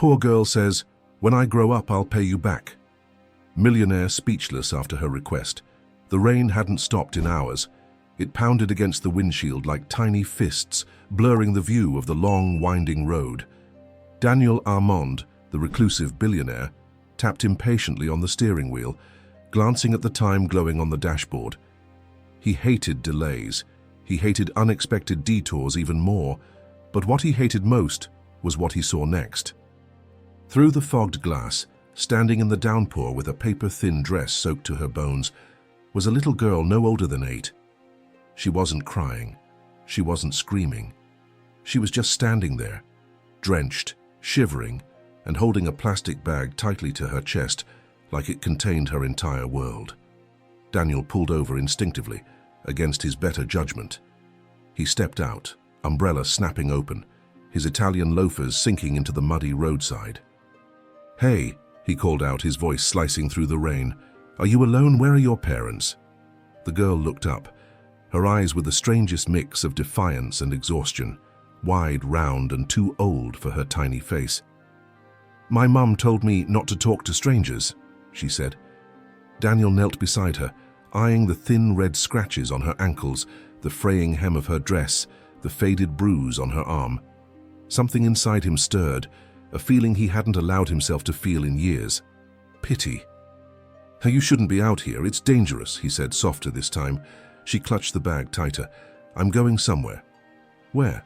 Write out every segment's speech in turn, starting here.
poor girl says, "When I grow up, I'll pay you back." Millionaire speechless after her request. The rain hadn't stopped in hours. It pounded against the windshield like tiny fists, blurring the view of the long, winding road. Daniel Armand, the reclusive billionaire, tapped impatiently on the steering wheel, glancing at the time glowing on the dashboard. He hated delays. He hated unexpected detours even more, but what he hated most was what he saw next. Through the fogged glass, standing in the downpour with a paper-thin dress soaked to her bones, was a little girl no older than 8. She wasn't crying. She wasn't screaming. She was just standing there, drenched, shivering, and holding a plastic bag tightly to her chest like it contained her entire world. Daniel pulled over instinctively, against his better judgment. He stepped out, umbrella snapping open, his Italian loafers sinking into the muddy roadside. "Hey," he called out, his voice slicing through the rain. "Are you alone? Where are your parents?" The girl looked up. Her eyes were the strangest mix of defiance and exhaustion, wide, round, and too old for her tiny face. "My mum told me not to talk to strangers," she said. Daniel knelt beside her, eyeing the thin red scratches on her ankles, the fraying hem of her dress, the faded bruise on her arm. Something inside him stirred, a feeling he hadn't allowed himself to feel in years. Pity. "You shouldn't be out here, it's dangerous," he said, softer this time. She clutched the bag tighter. "I'm going somewhere." "Where?"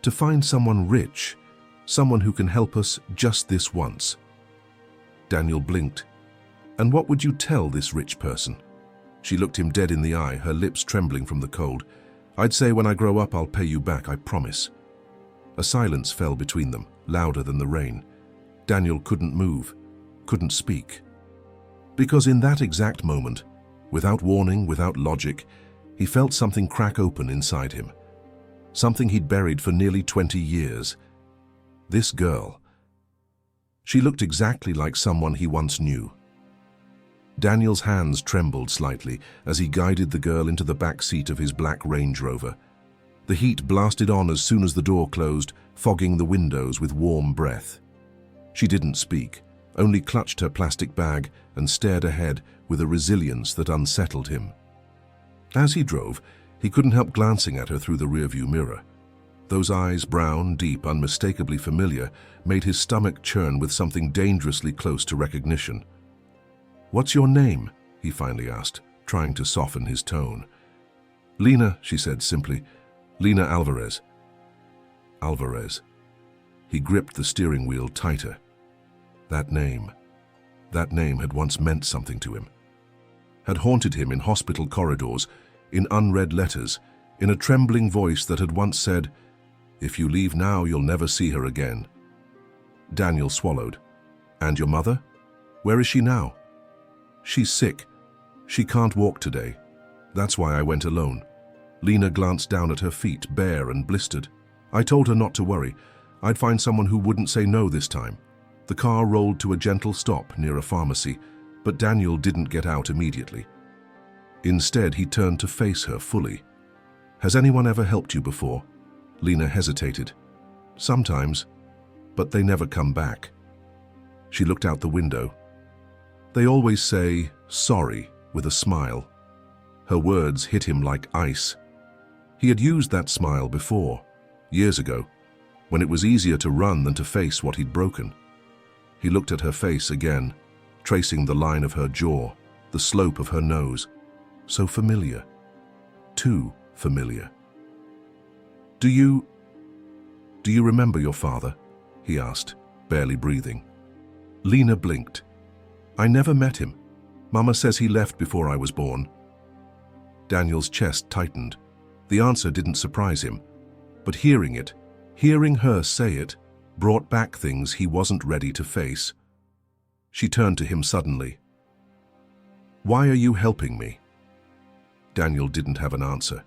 "To find someone rich, someone who can help us just this once." Daniel blinked. "And what would you tell this rich person?" She looked him dead in the eye, her lips trembling from the cold. "I'd say, when I grow up, I'll pay you back, I promise." A silence fell between them, louder than the rain. Daniel couldn't move, couldn't speak. Because in that exact moment, without warning, without logic, he felt something crack open inside him. Something he'd buried for nearly 20 years. This girl. She looked exactly like someone he once knew. Daniel's hands trembled slightly as he guided the girl into the back seat of his black Range Rover. The heat blasted on as soon as the door closed, fogging the windows with warm breath. She didn't speak, only clutched her plastic bag and stared ahead with a resilience that unsettled him. As he drove, he couldn't help glancing at her through the rearview mirror. Those eyes, brown, deep, unmistakably familiar, made his stomach churn with something dangerously close to recognition. "What's your name?" he finally asked, trying to soften his tone. "Lena," she said simply. "Lena Alvarez." Alvarez. He gripped the steering wheel tighter. That name had once meant something to him. Had haunted him in hospital corridors, in unread letters, in a trembling voice that had once said, "If you leave now, you'll never see her again." Daniel swallowed. "And your mother? Where is she now?" "She's sick. She can't walk today. That's why I went alone." Lena glanced down at her feet, bare and blistered. "I told her not to worry. I'd find someone who wouldn't say no this time." The car rolled to a gentle stop near a pharmacy, but Daniel didn't get out immediately. Instead, he turned to face her fully. "Has anyone ever helped you before?" Lena hesitated. "Sometimes, but they never come back." She looked out the window. "They always say, 'sorry,' with a smile." Her words hit him like ice. He had used that smile before, years ago, when it was easier to run than to face what he'd broken. He looked at her face again, tracing the line of her jaw, the slope of her nose. So familiar. Too familiar. Do you remember your father?" he asked, barely breathing. Lena blinked. "I never met him. Mama says he left before I was born." Daniel's chest tightened. The answer didn't surprise him, but hearing her say it, brought back things he wasn't ready to face. She turned to him suddenly. "Why are you helping me?" Daniel didn't have an answer,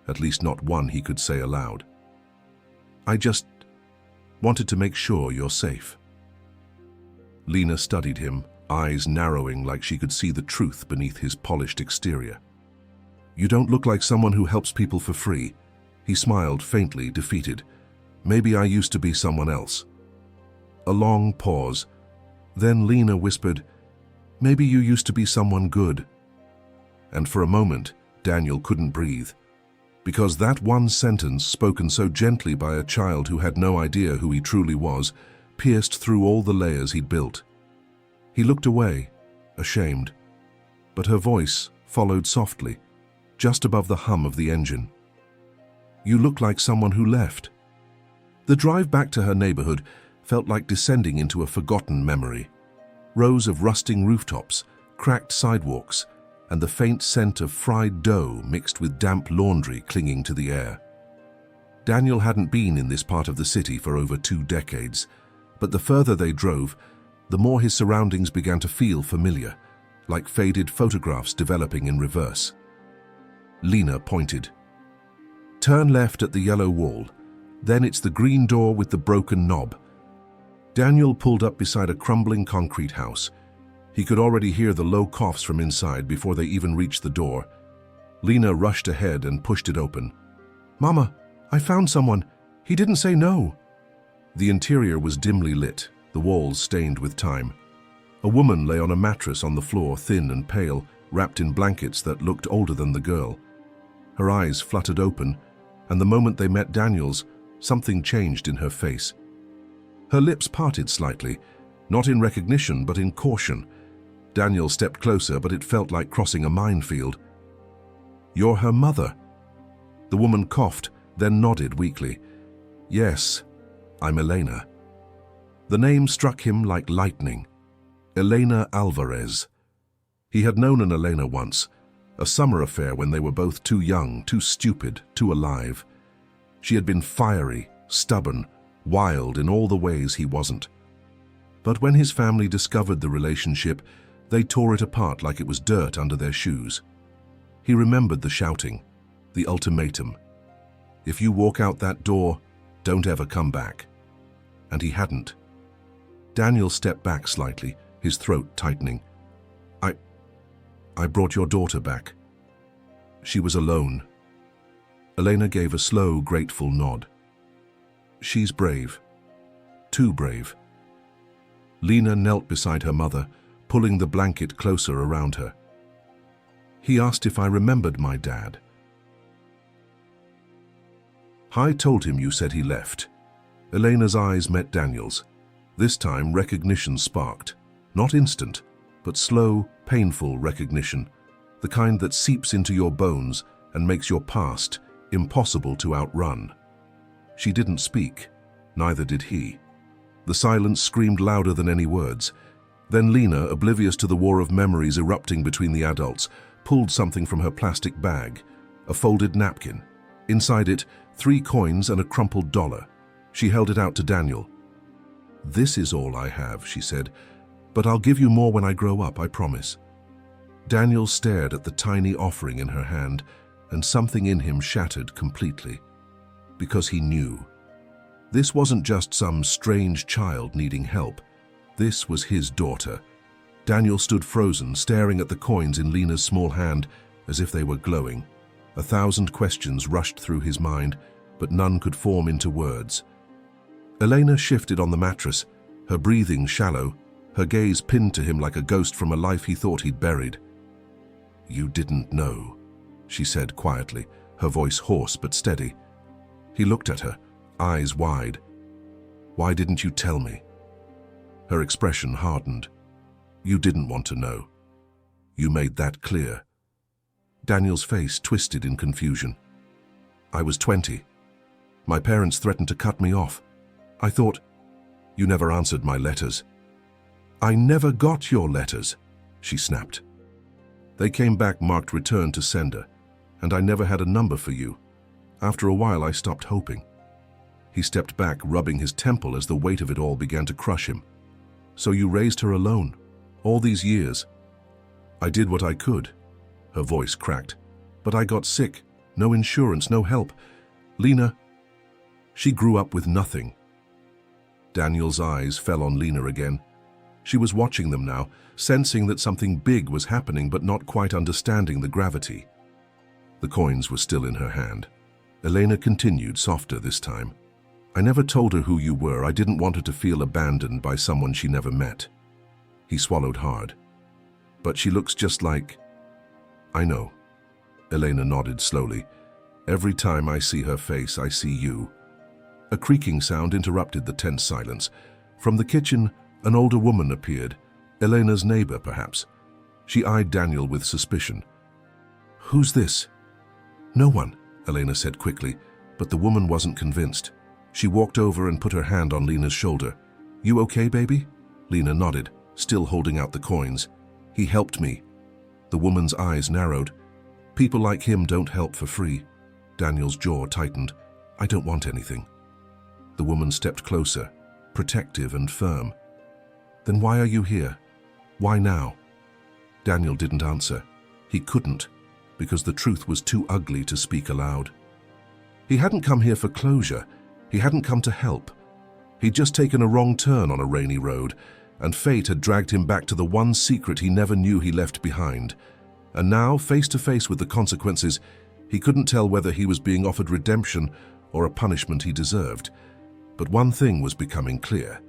at least not one he could say aloud. "I just wanted to make sure you're safe." Lena studied him, eyes narrowing like she could see the truth beneath his polished exterior. "You don't look like someone who helps people for free." He smiled faintly, defeated. "Maybe I used to be someone else." A long pause. Then Lena whispered, "Maybe you used to be someone good." And for a moment, Daniel couldn't breathe. Because that one sentence, spoken so gently by a child who had no idea who he truly was, pierced through all the layers he'd built. He looked away, ashamed. But her voice followed softly, just above the hum of the engine. "You look like someone who left." The drive back to her neighborhood felt like descending into a forgotten memory. Rows of rusting rooftops, cracked sidewalks, and the faint scent of fried dough mixed with damp laundry clinging to the air. Daniel hadn't been in this part of the city for over 2 decades, but the further they drove, the more his surroundings began to feel familiar, like faded photographs developing in reverse. Lena pointed. "Turn left at the yellow wall. Then it's the green door with the broken knob." Daniel pulled up beside a crumbling concrete house. He could already hear the low coughs from inside before they even reached the door. Lena rushed ahead and pushed it open. "Mama, I found someone. He didn't say no." The interior was dimly lit, the walls stained with time. A woman lay on a mattress on the floor, thin and pale, wrapped in blankets that looked older than the girl. Her eyes fluttered open, and the moment they met Daniel's, something changed in her face. Her lips parted slightly, not in recognition but in caution. Daniel stepped closer, but it felt like crossing a minefield. "You're her mother." The woman coughed, then nodded weakly. "Yes, I'm Elena." The name struck him like lightning. Elena Alvarez. He had known an Elena once, a summer affair when they were both too young, too stupid, too alive. She had been fiery, stubborn, wild in all the ways he wasn't. But when his family discovered the relationship, they tore it apart like it was dirt under their shoes. He remembered the shouting, the ultimatum. "If you walk out that door, don't ever come back." And he hadn't. Daniel stepped back slightly, his throat tightening. I brought your daughter back." She was alone. Elena gave a slow, grateful nod. "She's brave. Too brave." Lena knelt beside her mother, pulling the blanket closer around her. "He asked if I remembered my dad." "I told him you said he left." Elena's eyes met Daniel's. This time recognition sparked. Not instant, but slow, painful recognition. The kind that seeps into your bones and makes your past impossible to outrun. She didn't speak. Neither did he. The silence screamed louder than any words. Then Lena, oblivious to the war of memories erupting between the adults, pulled something from her plastic bag, a folded napkin. Inside it, 3 coins and a crumpled dollar. She held it out to Daniel. "This is all I have," she said, "but I'll give you more when I grow up, I promise." Daniel stared at the tiny offering in her hand, and something in him shattered completely. Because he knew. This wasn't just some strange child needing help. This was his daughter. Daniel stood frozen, staring at the coins in Lena's small hand as if they were glowing. 1,000 questions rushed through his mind, but none could form into words. Elena shifted on the mattress, her breathing shallow, her gaze pinned to him like a ghost from a life he thought he'd buried. "You didn't know," she said quietly, her voice hoarse but steady. He looked at her, eyes wide. "Why didn't you tell me?" Her expression hardened. "You didn't want to know. You made that clear." Daniel's face twisted in confusion. "I was 20. My parents threatened to cut me off. I thought, you never answered my letters." "I never got your letters," she snapped. "They came back marked return to sender, and I never had a number for you. After a while, I stopped hoping." He stepped back, rubbing his temple as the weight of it all began to crush him. "So you raised her alone, all these years?" "I did what I could." Her voice cracked. "But I got sick. No insurance, no help. Lena, she grew up with nothing." Daniel's eyes fell on Lena again. She was watching them now, sensing that something big was happening but not quite understanding the gravity. The coins were still in her hand. Elena continued, softer this time. I never told her who you were. I didn't want her to feel abandoned by someone she never met. He swallowed hard. But she looks just like... I know. Elena nodded slowly. Every time I see her face, I see you. A creaking sound interrupted the tense silence. From the kitchen, an older woman appeared. Elena's neighbor, perhaps. She eyed Daniel with suspicion. Who's this? No one, Elena said quickly, but the woman wasn't convinced. She walked over and put her hand on Lena's shoulder. You okay, baby? Lena nodded, still holding out the coins. He helped me. The woman's eyes narrowed. People like him don't help for free. Daniel's jaw tightened. I don't want anything. The woman stepped closer, protective and firm. Then why are you here? Why now? Daniel didn't answer. He couldn't, because the truth was too ugly to speak aloud. He hadn't come here for closure. He hadn't come to help. He'd just taken a wrong turn on a rainy road, and fate had dragged him back to the one secret he never knew he left behind. And now, face to face with the consequences, he couldn't tell whether he was being offered redemption or a punishment he deserved. But one thing was becoming clear.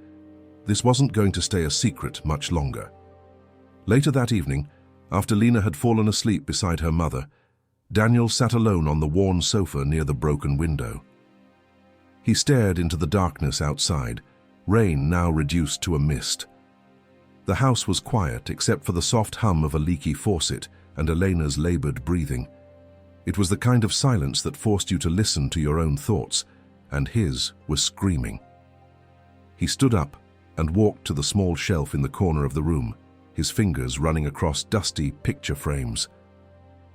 This wasn't going to stay a secret much longer. Later that evening, after Lena had fallen asleep beside her mother, Daniel sat alone on the worn sofa near the broken window. He stared into the darkness outside, rain now reduced to a mist. The house was quiet except for the soft hum of a leaky faucet and Elena's labored breathing. It was the kind of silence that forced you to listen to your own thoughts, and his was screaming. He stood up and walked to the small shelf in the corner of the room, his fingers running across dusty picture frames.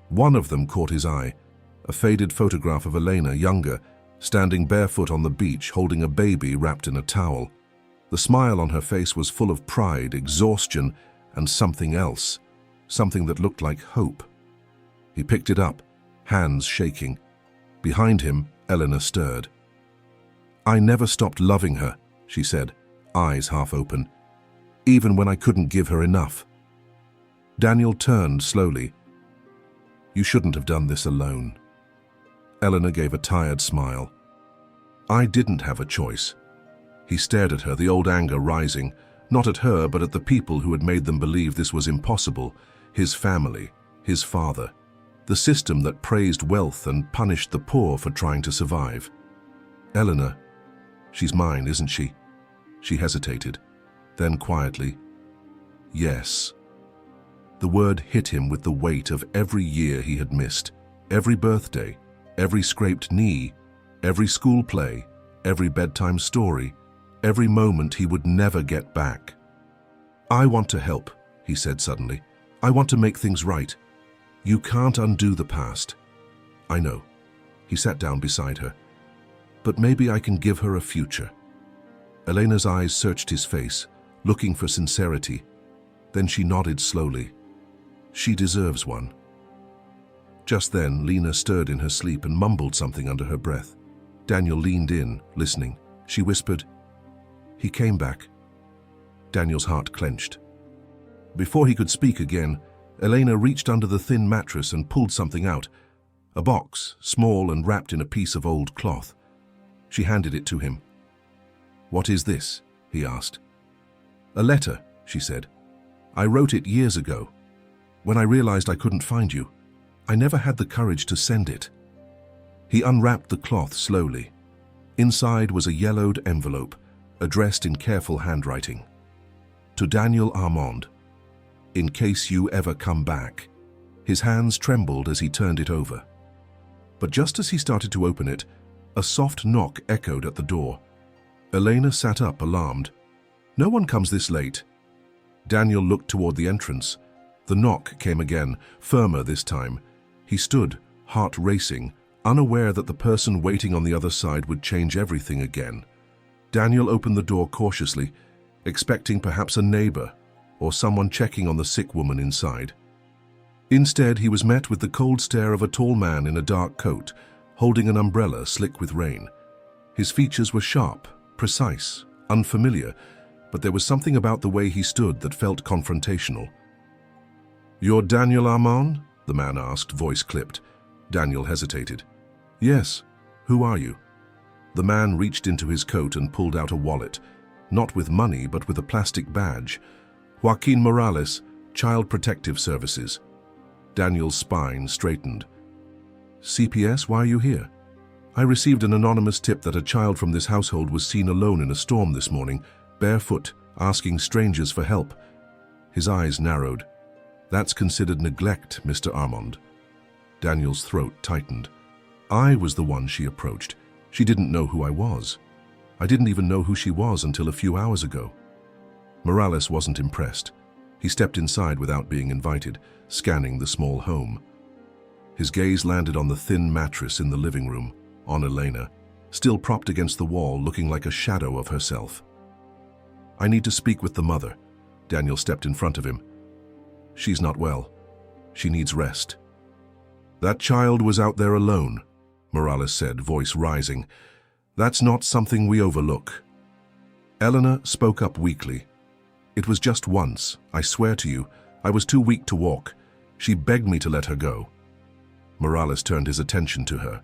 One of them caught his eye, a faded photograph of Elena, younger, standing barefoot on the beach holding a baby wrapped in a towel. The smile on her face was full of pride, exhaustion, and something else, something that looked like hope. He picked it up, hands shaking. Behind him, Elena stirred. I never stopped loving her, she said, eyes half open, even when I couldn't give her enough. Daniel turned slowly. You shouldn't have done this alone. Elena gave a tired smile. I didn't have a choice. He stared at her, the old anger rising, not at her but at the people who had made them believe this was impossible, his family, his father, the system that praised wealth and punished the poor for trying to survive. Elena, she's mine, isn't she? She hesitated. Then quietly, yes. The word hit him with the weight of every year he had missed, every birthday, every scraped knee, every school play, every bedtime story, every moment he would never get back. I want to help, he said suddenly. I want to make things right. You can't undo the past. I know. He sat down beside her. But maybe I can give her a future. Elena's eyes searched his face, looking for sincerity. Then she nodded slowly. She deserves one. Just then, Lena stirred in her sleep and mumbled something under her breath. Daniel leaned in, listening. She whispered, He came back. Daniel's heart clenched. Before he could speak again, Elena reached under the thin mattress and pulled something out. A box, small and wrapped in a piece of old cloth. She handed it to him. What is this? He asked. A letter, she said. I wrote it years ago. When I realized I couldn't find you, I never had the courage to send it. He unwrapped the cloth slowly. Inside was a yellowed envelope, addressed in careful handwriting. To Daniel Armand, in case you ever come back. His hands trembled as he turned it over. But just as he started to open it, a soft knock echoed at the door. Elena sat up, alarmed. No one comes this late. Daniel looked toward the entrance. The knock came again, firmer this time. He stood, heart racing, unaware that the person waiting on the other side would change everything again. Daniel opened the door cautiously, expecting perhaps a neighbor or someone checking on the sick woman inside. Instead, he was met with the cold stare of a tall man in a dark coat, holding an umbrella slick with rain. His features were sharp, precise, unfamiliar, but there was something about the way he stood that felt confrontational. You're Daniel Armand? The man asked, voice clipped. Daniel hesitated. Yes. Who are you? The man reached into his coat and pulled out a wallet, not with money but with a plastic badge. Joaquin Morales, Child Protective Services. Daniel's spine straightened. CPS, why are you here? I received an anonymous tip that a child from this household was seen alone in a storm this morning, barefoot, asking strangers for help. His eyes narrowed. That's considered neglect, Mr. Armand. Daniel's throat tightened. I was the one she approached. She didn't know who I was. I didn't even know who she was until a few hours ago. Morales wasn't impressed. He stepped inside without being invited, scanning the small home. His gaze landed on the thin mattress in the living room, on Elena, still propped against the wall, looking like a shadow of herself. I need to speak with the mother. Daniel stepped in front of him. She's not well. She needs rest. That child was out there alone, Morales said, voice rising. That's not something we overlook. Eleanor spoke up weakly. It was just once, I swear to you. I was too weak to walk. She begged me to let her go. Morales turned his attention to her.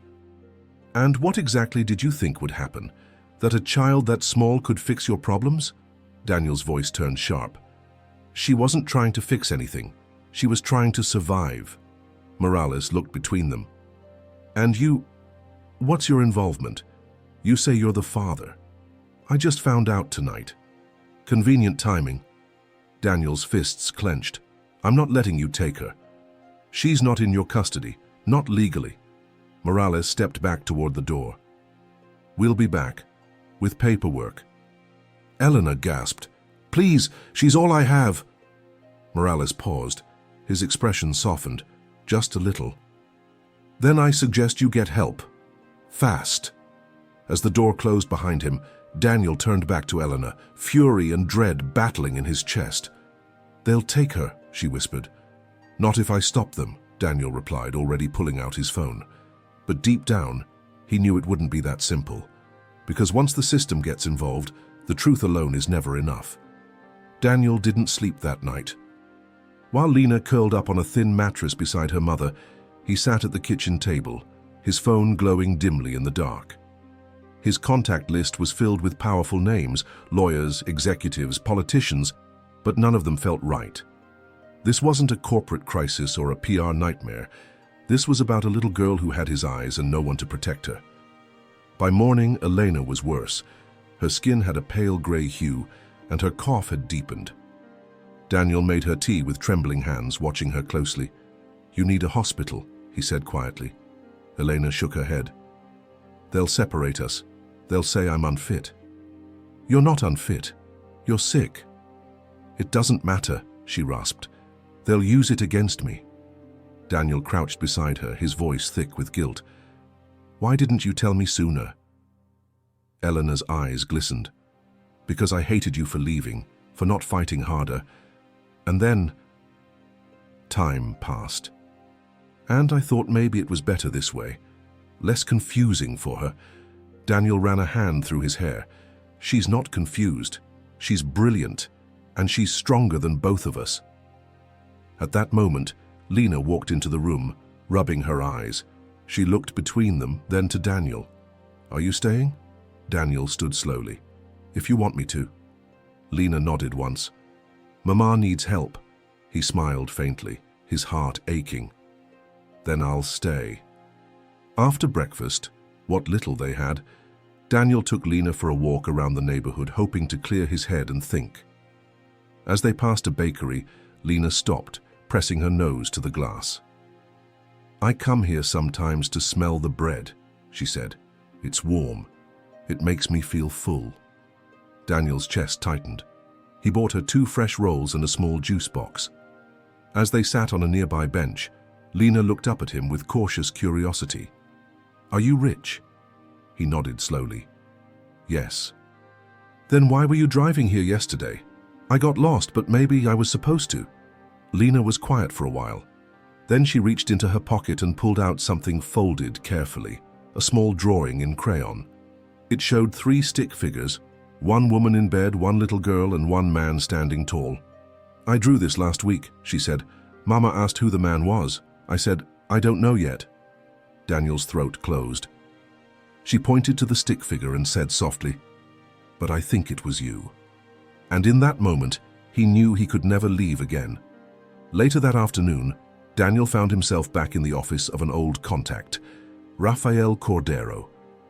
And what exactly did you think would happen? That a child that small could fix your problems? Daniel's voice turned sharp. She wasn't trying to fix anything. She was trying to survive. Morales looked between them. And you, what's your involvement? You say you're the father. I just found out tonight. Convenient timing. Daniel's fists clenched. I'm not letting you take her. She's not in your custody, not legally. Morales stepped back toward the door. We'll be back, with paperwork. Eleanor gasped. Please, she's all I have. Morales paused. His expression softened, just a little. Then I suggest you get help. Fast. As the door closed behind him, Daniel turned back to Eleanor, fury and dread battling in his chest. They'll take her, she whispered. Not if I stop them, Daniel replied, already pulling out his phone. But deep down, he knew it wouldn't be that simple. Because once the system gets involved, the truth alone is never enough. Daniel didn't sleep that night. While Lena curled up on a thin mattress beside her mother, he sat at the kitchen table, his phone glowing dimly in the dark. His contact list was filled with powerful names, lawyers, executives, politicians, but none of them felt right. This wasn't a corporate crisis or a PR nightmare. This was about a little girl who had his eyes and no one to protect her. By morning, Elena was worse. Her skin had a pale gray hue, and her cough had deepened. Daniel made her tea with trembling hands, watching her closely. You need a hospital, he said quietly. Elena shook her head. They'll separate us. They'll say I'm unfit. You're not unfit. You're sick. It doesn't matter, she rasped. They'll use it against me. Daniel crouched beside her, his voice thick with guilt. Why didn't you tell me sooner? Eleanor's eyes glistened. Because I hated you for leaving, for not fighting harder. And then, time passed. And I thought maybe it was better this way. Less confusing for her. Daniel ran a hand through his hair. She's not confused. She's brilliant. And she's stronger than both of us. At that moment, Lena walked into the room, rubbing her eyes. She looked between them, then to Daniel. Are you staying? Daniel stood slowly. If you want me to. Lena nodded once. Mama needs help. He smiled faintly, his heart aching. Then I'll stay. After breakfast, what little they had, Daniel took Lena for a walk around the neighborhood, hoping to clear his head and think. As they passed a bakery, Lena stopped, pressing her nose to the glass. I come here sometimes to smell the bread, she said. It's warm. It makes me feel full. Daniel's chest tightened. He bought her 2 fresh rolls and a small juice box. As they sat on a nearby bench, Lena looked up at him with cautious curiosity. Are you rich? He nodded slowly. Yes. Then why were you driving here yesterday? I got lost, but maybe I was supposed to. Lena was quiet for a while. Then she reached into her pocket and pulled out something folded carefully, a small drawing in crayon. It showed 3 stick figures, 1 woman in bed, 1 little girl, and 1 man standing tall. I drew this last week, she said. Mama asked who the man was. I said, I don't know yet. Daniel's throat closed. She pointed to the stick figure and said softly, "But I think it was you." And in that moment, he knew he could never leave again. Later that afternoon, Daniel found himself back in the office of an old contact, Rafael Cordero,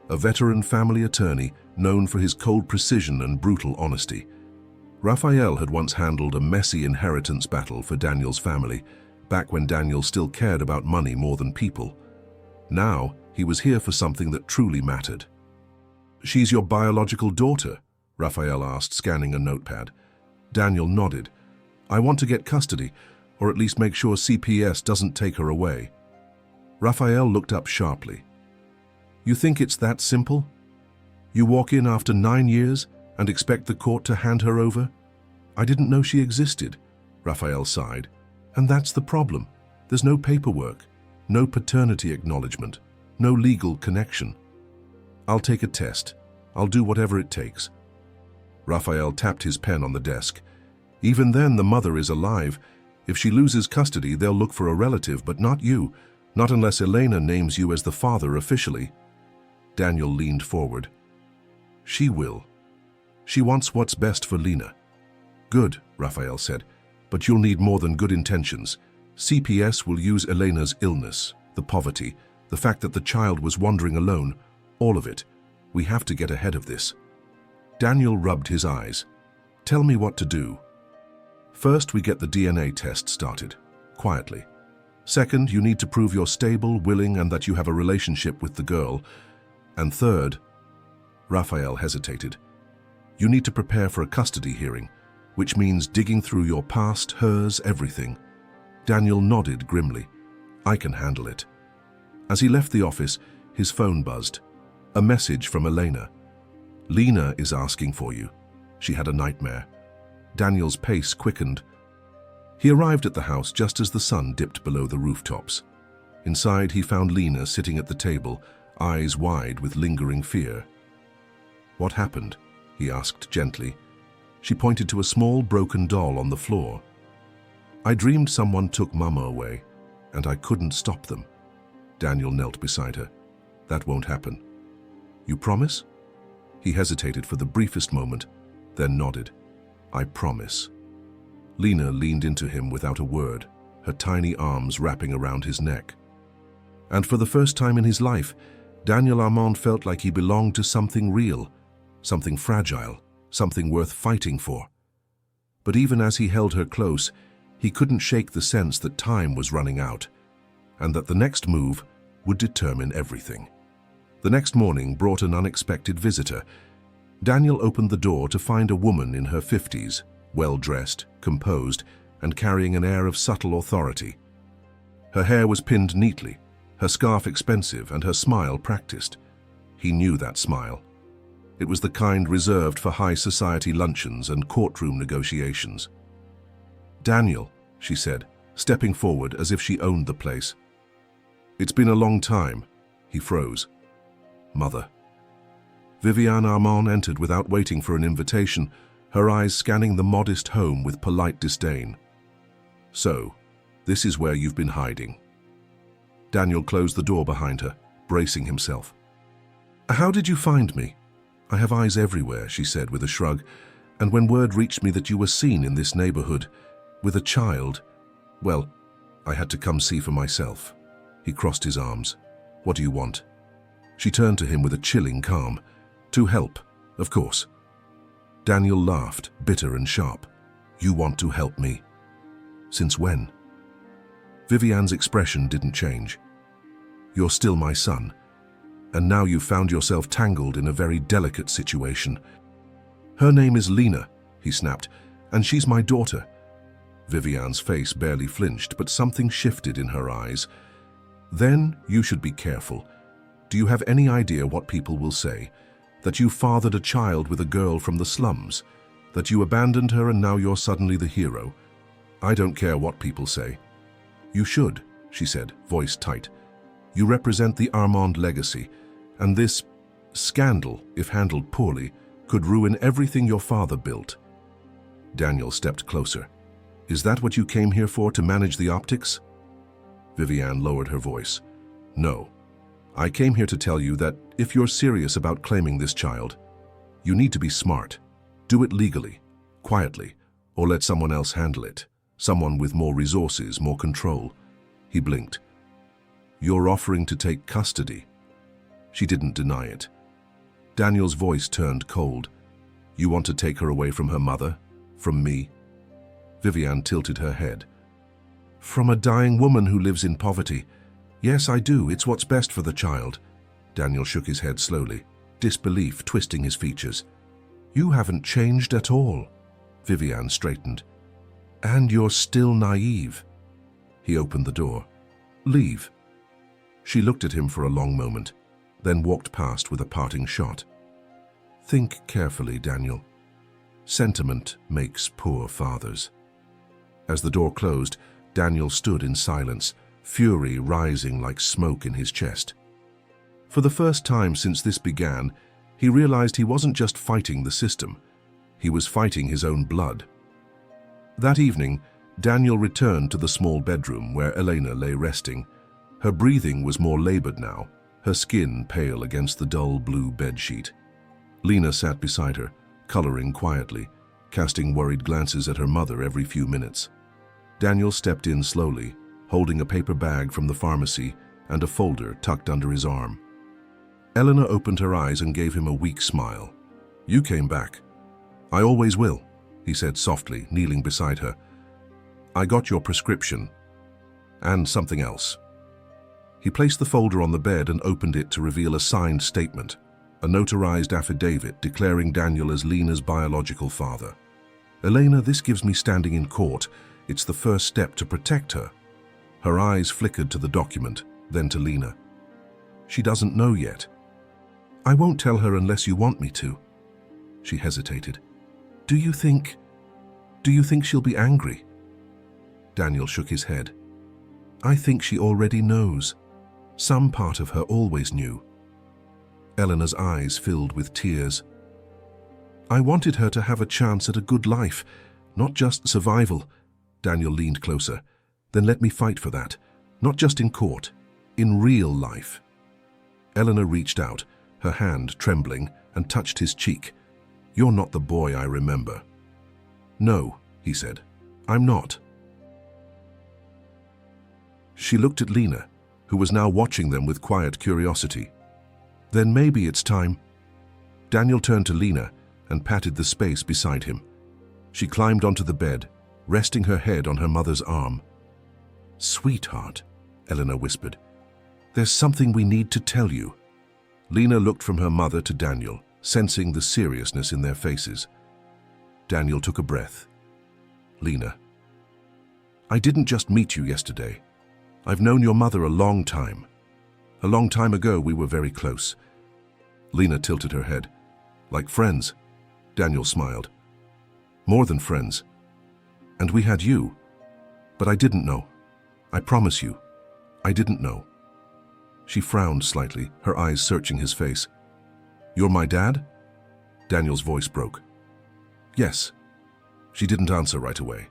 a veteran family attorney known for his cold precision and brutal honesty. Rafael had once handled a messy inheritance battle for Daniel's family, back when Daniel still cared about money more than people. Now, he was here for something that truly mattered. "She's your biological daughter?" Rafael asked, scanning a notepad. Daniel nodded. "I want to get custody, or at least make sure CPS doesn't take her away." Rafael looked up sharply. "You think it's that simple? You walk in after 9 years and expect the court to hand her over? I didn't know she existed," Rafael sighed. "And that's the problem. There's no paperwork, no paternity acknowledgement, no legal connection." "I'll take a test. I'll do whatever it takes." Rafael tapped his pen on the desk. "Even then, the mother is alive. If she loses custody, they'll look for a relative, but not you, not unless Elena names you as the father officially." Daniel leaned forward. "She will. She wants what's best for Lena." "Good," Rafael said, "but you'll need more than good intentions. CPS will use Elena's illness, the poverty, the fact that the child was wandering alone, all of it. We have to get ahead of this." Daniel rubbed his eyes. "Tell me what to do." "First, we get the DNA test started, quietly. Second, you need to prove you're stable, willing, and that you have a relationship with the girl. And third," Rafael hesitated, "you need to prepare for a custody hearing, which means digging through your past, hers, everything." Daniel nodded grimly. "I can handle it." As he left the office, his phone buzzed. A message from Elena. "Lena is asking for you. She had a nightmare." Daniel's pace quickened. He arrived at the house just as the sun dipped below the rooftops. Inside, he found Lena sitting at the table, eyes wide with lingering fear. "What happened?" he asked gently. She pointed to a small broken doll on the floor. "I dreamed someone took Mama away, and I couldn't stop them." Daniel knelt beside her. "That won't happen." "You promise?" He hesitated for the briefest moment, then nodded. "I promise." Lena leaned into him without a word, her tiny arms wrapping around his neck. And for the first time in his life, Daniel Armand felt like he belonged to something real, something fragile, something worth fighting for. But even as he held her close, he couldn't shake the sense that time was running out, and that the next move would determine everything. The next morning brought an unexpected visitor. Daniel opened the door to find a woman in her 50s, well-dressed, composed, and carrying an air of subtle authority. Her hair was pinned neatly, her scarf expensive, and her smile practiced. He knew that smile. It was the kind reserved for high society luncheons and courtroom negotiations. "Daniel," she said, stepping forward as if she owned the place. "It's been a long time." He froze. "Mother." Viviane Armand entered without waiting for an invitation, her eyes scanning the modest home with polite disdain. "So, this is where you've been hiding." Daniel closed the door behind her, bracing himself. "How did you find me?" "I have eyes everywhere," she said with a shrug, "and when word reached me that you were seen in this neighborhood, with a child, well, I had to come see for myself." He crossed his arms. "What do you want?" She turned to him with a chilling calm. "To help, of course." Daniel laughed, bitter and sharp. "You want to help me? Since when?" Viviane's expression didn't change. "You're still my son, and now you've found yourself tangled in a very delicate situation." "Her name is Lena," he snapped, "and she's my daughter." Viviane's face barely flinched, but something shifted in her eyes. "Then you should be careful. Do you have any idea what people will say? That you fathered a child with a girl from the slums? That you abandoned her and now you're suddenly the hero? I don't care what people say." "You should," she said, voice tight. "You represent the Armand legacy, and this scandal, if handled poorly, could ruin everything your father built." Daniel stepped closer. "Is that what you came here for, to manage the optics?" Viviane lowered her voice. "No, I came here to tell you that if you're serious about claiming this child, you need to be smart. Do it legally, quietly, or let someone else handle it. Someone with more resources, more control. He blinked. You're offering to take custody. She didn't deny it. Daniel's voice turned cold. You want to take her away from her mother? From me? Vivian tilted her head. From a dying woman who lives in poverty. Yes, I do. It's what's best for the child. Daniel shook his head slowly, disbelief twisting his features. You haven't changed at all. Vivian straightened. And you're still naive. He opened the door. Leave. She looked at him for a long moment, then walked past with a parting shot. Think carefully, Daniel. Sentiment makes poor fathers. As the door closed, Daniel stood in silence, fury rising like smoke in his chest. For the first time since this began, he realized he wasn't just fighting the system. He was fighting his own blood. That evening, Daniel returned to the small bedroom where Elena lay resting. Her breathing was more labored now, her skin pale against the dull blue bedsheet. Lena sat beside her, coloring quietly, casting worried glances at her mother every few minutes. Daniel stepped in slowly, holding a paper bag from the pharmacy and a folder tucked under his arm. Elena opened her eyes and gave him a weak smile. You came back. I always will, he said softly, kneeling beside her. I got your prescription. And something else. He placed the folder on the bed and opened it to reveal a signed statement, a notarized affidavit declaring Daniel as Lena's biological father. Elena, this gives me standing in court. It's the first step to protect her. Her eyes flickered to the document, then to Lena. She doesn't know yet. I won't tell her unless you want me to. She hesitated. Do you think she'll be angry? Daniel shook his head. I think she already knows. Some part of her always knew. Eleanor's eyes filled with tears. I wanted her to have a chance at a good life, not just survival. Daniel leaned closer. Then let me fight for that, not just in court, in real life. Eleanor reached out, her hand trembling, and touched his cheek. You're not the boy I remember. No, he said, I'm not. She looked at Lena, who was now watching them with quiet curiosity. Then maybe it's time. Daniel turned to Lena and patted the space beside him. She climbed onto the bed, resting her head on her mother's arm. Sweetheart, Eleanor whispered, there's something we need to tell you. Lena looked from her mother to Daniel, sensing the seriousness in their faces. Daniel took a breath. Lena, I didn't just meet you yesterday. I've known your mother a long time. A long time ago, we were very close. Lena tilted her head. Like friends. Daniel smiled. More than friends. And we had you. But I didn't know. I promise you, I didn't know. She frowned slightly, her eyes searching his face. You're my dad? Daniel's voice broke. Yes. She didn't answer right away.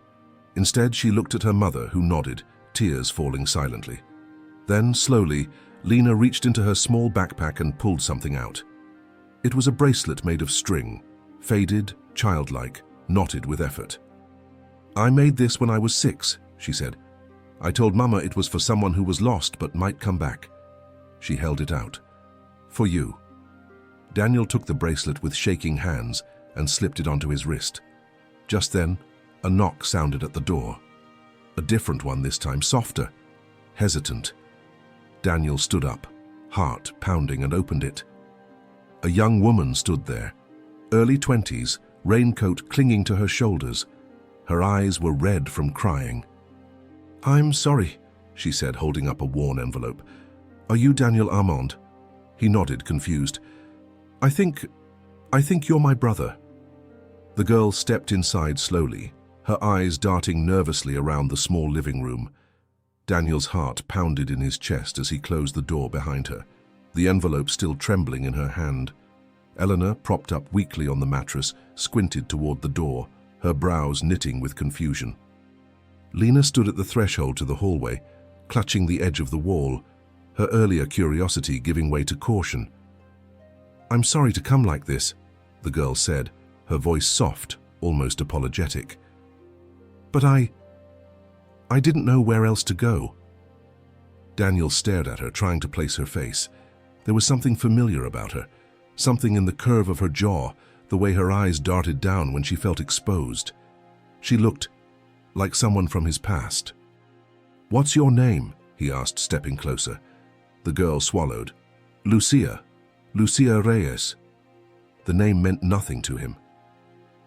Instead, she looked at her mother, who nodded, tears falling silently. Then, slowly, Lena reached into her small backpack and pulled something out. It was a bracelet made of string, faded, childlike, knotted with effort. I made this when I was 6, she said. I told Mama it was for someone who was lost but might come back. She held it out. For you. Daniel took the bracelet with shaking hands and slipped it onto his wrist. Just then, a knock sounded at the door. A different one this time, softer, hesitant. Daniel stood up, heart pounding, and opened it. A young woman stood there, early 20s, raincoat clinging to her shoulders. Her eyes were red from crying. I'm sorry, she said, holding up a worn envelope. Are you Daniel Armand? He nodded, confused. I think you're my brother. The girl stepped inside slowly, her eyes darting nervously around the small living room. Daniel's heart pounded in his chest as he closed the door behind her, the envelope still trembling in her hand. Eleanor, propped up weakly on the mattress, squinted toward the door, her brows knitting with confusion. Lena stood at the threshold to the hallway, clutching the edge of the wall, her earlier curiosity giving way to caution. "I'm sorry to come like this," the girl said, her voice soft, almost apologetic. "But I didn't know where else to go." Daniel stared at her, trying to place her face. There was something familiar about her, something in the curve of her jaw, the way her eyes darted down when she felt exposed. She looked like someone from his past. "What's your name?" he asked, stepping closer. The girl swallowed. "Lucia. Lucia Reyes." The name meant nothing to him.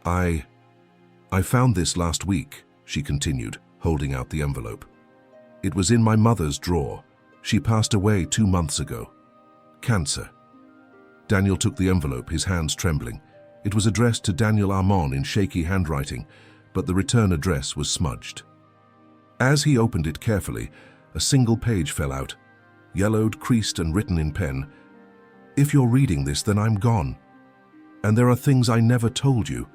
I found this last week," she continued, holding out the envelope. "It was in my mother's drawer. She passed away 2 months ago. Cancer." Daniel took the envelope, his hands trembling. It was addressed to Daniel Armand in shaky handwriting, but the return address was smudged. As he opened it carefully, a single page fell out, yellowed, creased, and written in pen. "If you're reading this, then I'm gone. And there are things I never told you.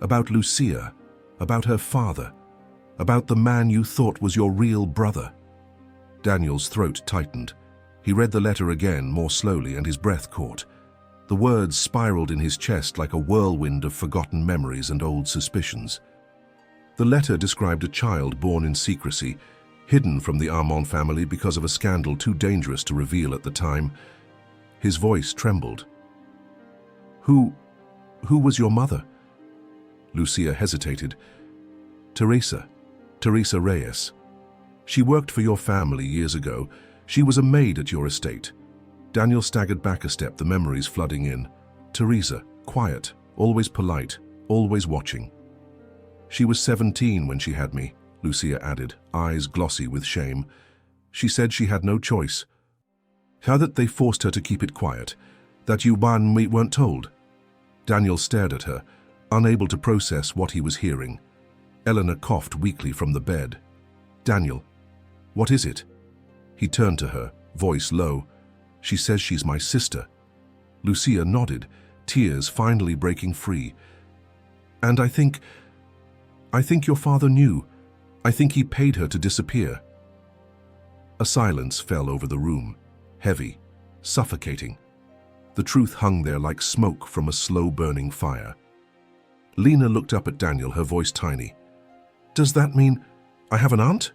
About Lucia, about her father, about the man you thought was your real brother." Daniel's throat tightened. He read the letter again, more slowly, and his breath caught. The words spiraled in his chest like a whirlwind of forgotten memories and old suspicions. The letter described a child born in secrecy, hidden from the Armand family because of a scandal too dangerous to reveal at the time. His voice trembled. Who was your mother?" Lucia hesitated. Teresa Reyes. She worked for your family years ago. She was a maid at your estate." Daniel staggered back a step, the memories flooding in. Teresa, quiet, always polite, always watching. "She was 17 when she had me," Lucia added, eyes glossy with shame. "She said she had no choice. How that they forced her to keep it quiet, that you and me weren't told." Daniel stared at her, unable to process what he was hearing. Eleanor coughed weakly from the bed. "Daniel, what is it?" He turned to her, voice low. "She says she's my sister." Lucia nodded, tears finally breaking free. "And I think your father knew. I think he paid her to disappear." A silence fell over the room, heavy, suffocating. The truth hung there like smoke from a slow-burning fire. Lena looked up at Daniel, her voice tiny. "Does that mean I have an aunt?"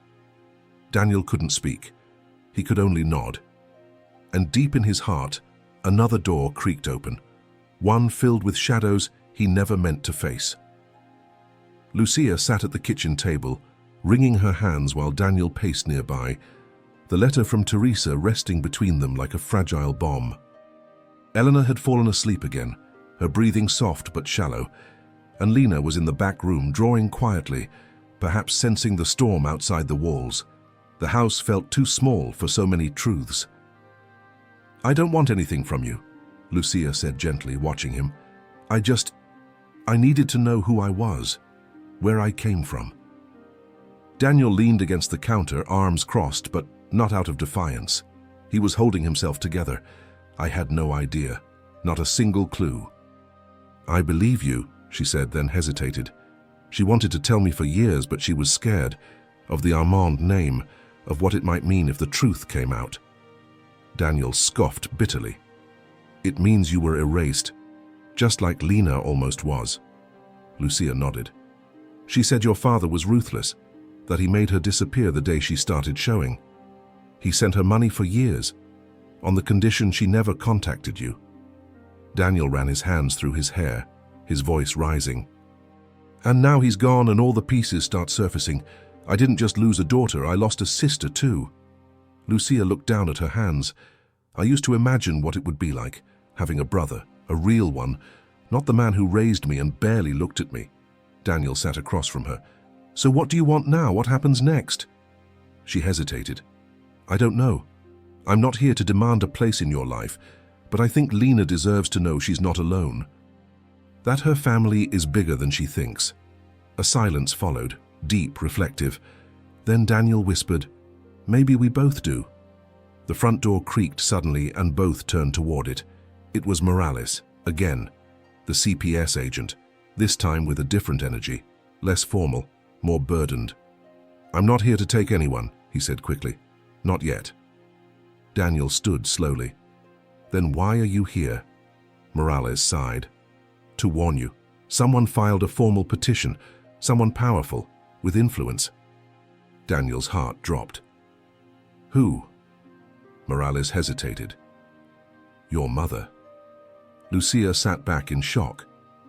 Daniel couldn't speak. He could only nod. And deep in his heart, another door creaked open, one filled with shadows he never meant to face. Lucia sat at the kitchen table, wringing her hands while Daniel paced nearby, the letter from Teresa resting between them like a fragile bomb. Eleanor had fallen asleep again, her breathing soft but shallow, and Lena was in the back room drawing quietly, perhaps sensing the storm outside the walls. The house felt too small for so many truths. "I don't want anything from you," Lucia said gently, watching him. I needed to know who I was, where I came from." Daniel leaned against the counter, arms crossed, but not out of defiance. He was holding himself together. "I had no idea, not a single clue." "I believe you," she said, then hesitated. She wanted to tell me for years, but she was scared of the Armand name, of what it might mean if the truth came out. Daniel scoffed bitterly. "It means you were erased, just like Lena almost was." Lucia nodded. "She said your father was ruthless, that he made her disappear the day she started showing. He sent her money for years, on the condition she never contacted you." Daniel ran his hands through his hair, his voice rising. "And now he's gone and all the pieces start surfacing. I didn't just lose a daughter, I lost a sister too." Lucia looked down at her hands. "I used to imagine what it would be like, having a brother, a real one, not the man who raised me and barely looked at me." Daniel sat across from her. "So what do you want now? What happens next?" She hesitated. "I don't know. I'm not here to demand a place in your life, but I think Lena deserves to know she's not alone. That her family is bigger than she thinks." A silence followed, deep, reflective. Then Daniel whispered, "Maybe we both do." The front door creaked suddenly and both turned toward it. It was Morales, again, the CPS agent, this time with a different energy, less formal, more burdened. "I'm not here to take anyone," he said quickly. "Not yet." Daniel stood slowly. Then why are you here? Morales sighed. To warn you. Someone filed a formal petition. Someone powerful, with influence. Daniel's heart dropped. Who? Morales hesitated. Your mother. Lucia sat back in shock.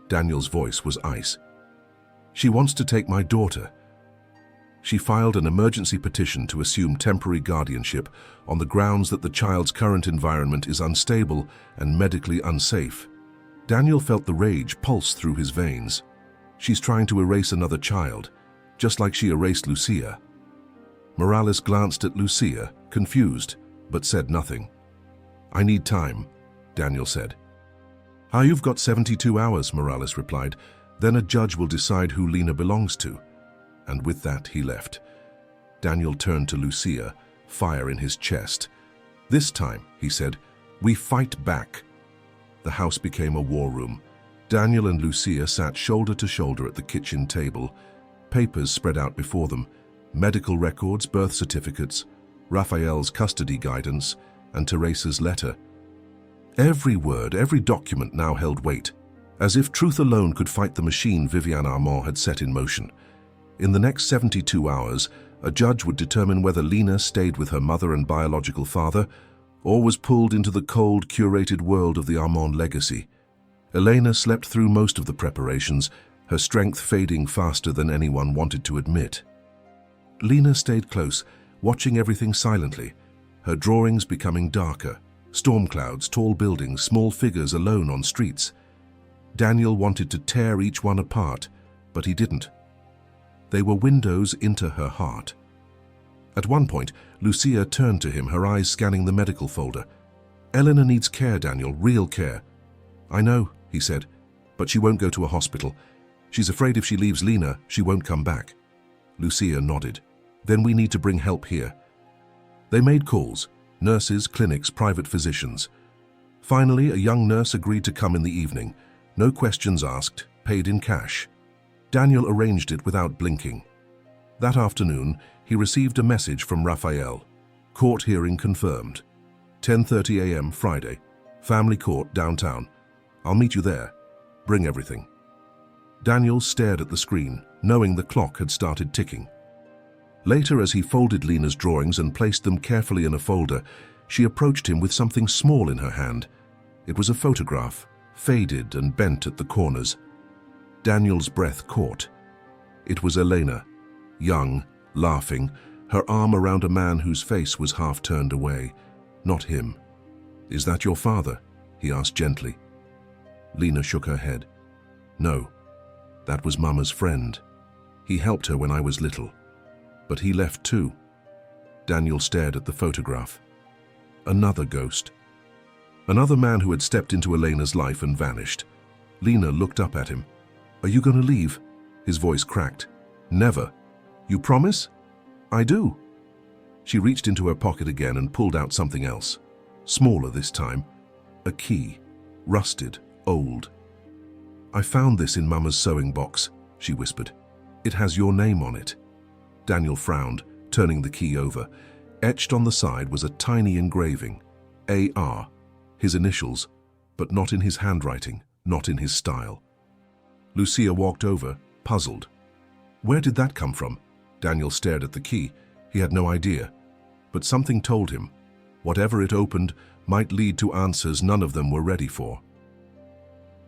Daniel's voice was ice. She wants to take my daughter. She filed an emergency petition to assume temporary guardianship on the grounds that the child's current environment is unstable and medically unsafe. Daniel felt the rage pulse through his veins. She's trying to erase another child, just like she erased Lucia. Morales glanced at Lucia, confused, but said nothing. I need time, Daniel said. You've got 72 hours, Morales replied. Then a judge will decide who Lena belongs to. And with that, he left. Daniel turned to Lucia, fire in his chest. This time, he said, we fight back. The house became a war room. Daniel and Lucia sat shoulder to shoulder at the kitchen table. Papers spread out before them. Medical records, birth certificates, Raphael's custody guidance, and Teresa's letter. Every word, every document now held weight, as if truth alone could fight the machine Viviane Armand had set in motion. In the next 72 hours, a judge would determine whether Lena stayed with her mother and biological father, or was pulled into the cold, curated world of the Armand legacy. Elena slept through most of the preparations, her strength fading faster than anyone wanted to admit. Lena stayed close, watching everything silently, her drawings becoming darker. Storm clouds, tall buildings, small figures alone on streets. Daniel wanted to tear each one apart, but he didn't. They were windows into her heart. At one point, Lucia turned to him, her eyes scanning the medical folder. Elena needs care, Daniel, real care. I know, he said, but she won't go to a hospital. She's afraid if she leaves Lena, she won't come back. Lucia nodded. Then we need to bring help here. They made calls. Nurses, clinics, private physicians. Finally, a young nurse agreed to come in the evening. No questions asked, paid in cash. Daniel arranged it without blinking. That afternoon, he received a message from Raphael. Court hearing confirmed. 10:30 a.m. Friday. Family court downtown. I'll meet you there. Bring everything. Daniel stared at the screen, knowing the clock had started ticking. Later, as he folded Lena's drawings and placed them carefully in a folder, she approached him with something small in her hand. It was a photograph, faded and bent at the corners. Daniel's breath caught. It was Elena, young, laughing, her arm around a man whose face was half turned away. Not him. Is that your father? He asked gently. Lena shook her head. No, that was Mama's friend. He helped her when I was little. But he left too. Daniel stared at the photograph. Another ghost. Another man who had stepped into Elena's life and vanished. Lena looked up at him. Are you going to leave? His voice cracked. Never. You promise? I do. She reached into her pocket again and pulled out something else. Smaller this time. A key. Rusted. Old. I found this in Mama's sewing box, she whispered. It has your name on it. Daniel frowned, turning the key over. Etched on the side was a tiny engraving. A.R., his initials, but not in his handwriting, not in his style. Lucia walked over, puzzled. Where did that come from? Daniel stared at the key. He had no idea. But something told him. Whatever it opened might lead to answers none of them were ready for.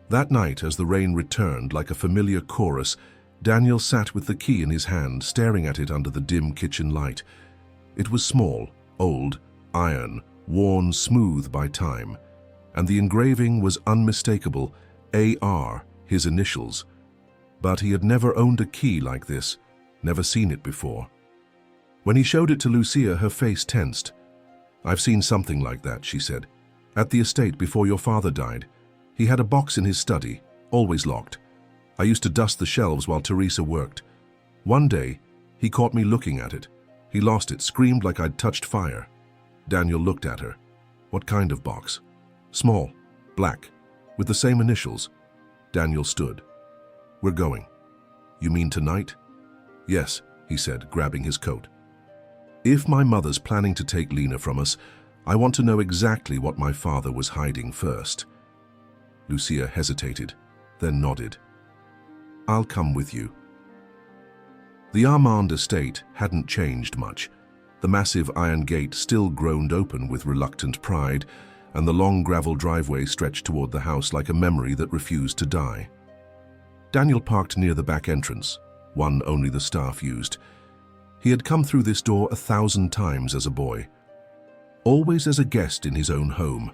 That night, as the rain returned like a familiar chorus, Daniel sat with the key in his hand, staring at it under the dim kitchen light. It was small, old, iron, worn smooth by time, and the engraving was unmistakable, A.R., his initials. But he had never owned a key like this, never seen it before. When he showed it to Lucia, her face tensed. I've seen something like that, she said. At the estate before your father died. He had a box in his study, always locked. I used to dust the shelves while Teresa worked. One day, he caught me looking at it. He lost it, screamed like I'd touched fire. Daniel looked at her. What kind of box? Small, black, with the same initials. Daniel stood. We're going. You mean tonight? Yes, he said, grabbing his coat. If my mother's planning to take Lena from us, I want to know exactly what my father was hiding first." Lucia hesitated, then nodded. "I'll come with you." The Armand estate hadn't changed much. The massive iron gate still groaned open with reluctant pride, and the long gravel driveway stretched toward the house like a memory that refused to die. Daniel parked near the back entrance, one only the staff used. He had come through this door 1,000 times as a boy, always as a guest in his own home.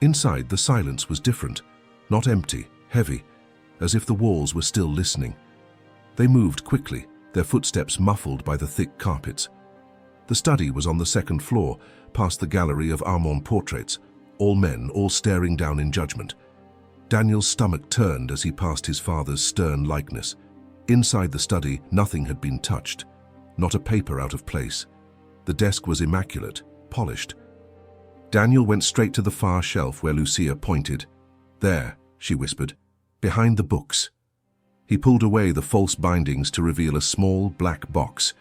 Inside, the silence was different, not empty, heavy, as if the walls were still listening. They moved quickly, their footsteps muffled by the thick carpets. The study was on the second floor, past the gallery of Armand portraits, all men, all staring down in judgment. Daniel's stomach turned as he passed his father's stern likeness. Inside the study, nothing had been touched, not a paper out of place. The desk was immaculate, polished. Daniel went straight to the far shelf where Lucia pointed. "There," she whispered, "behind the books." He pulled away the false bindings to reveal a small black box,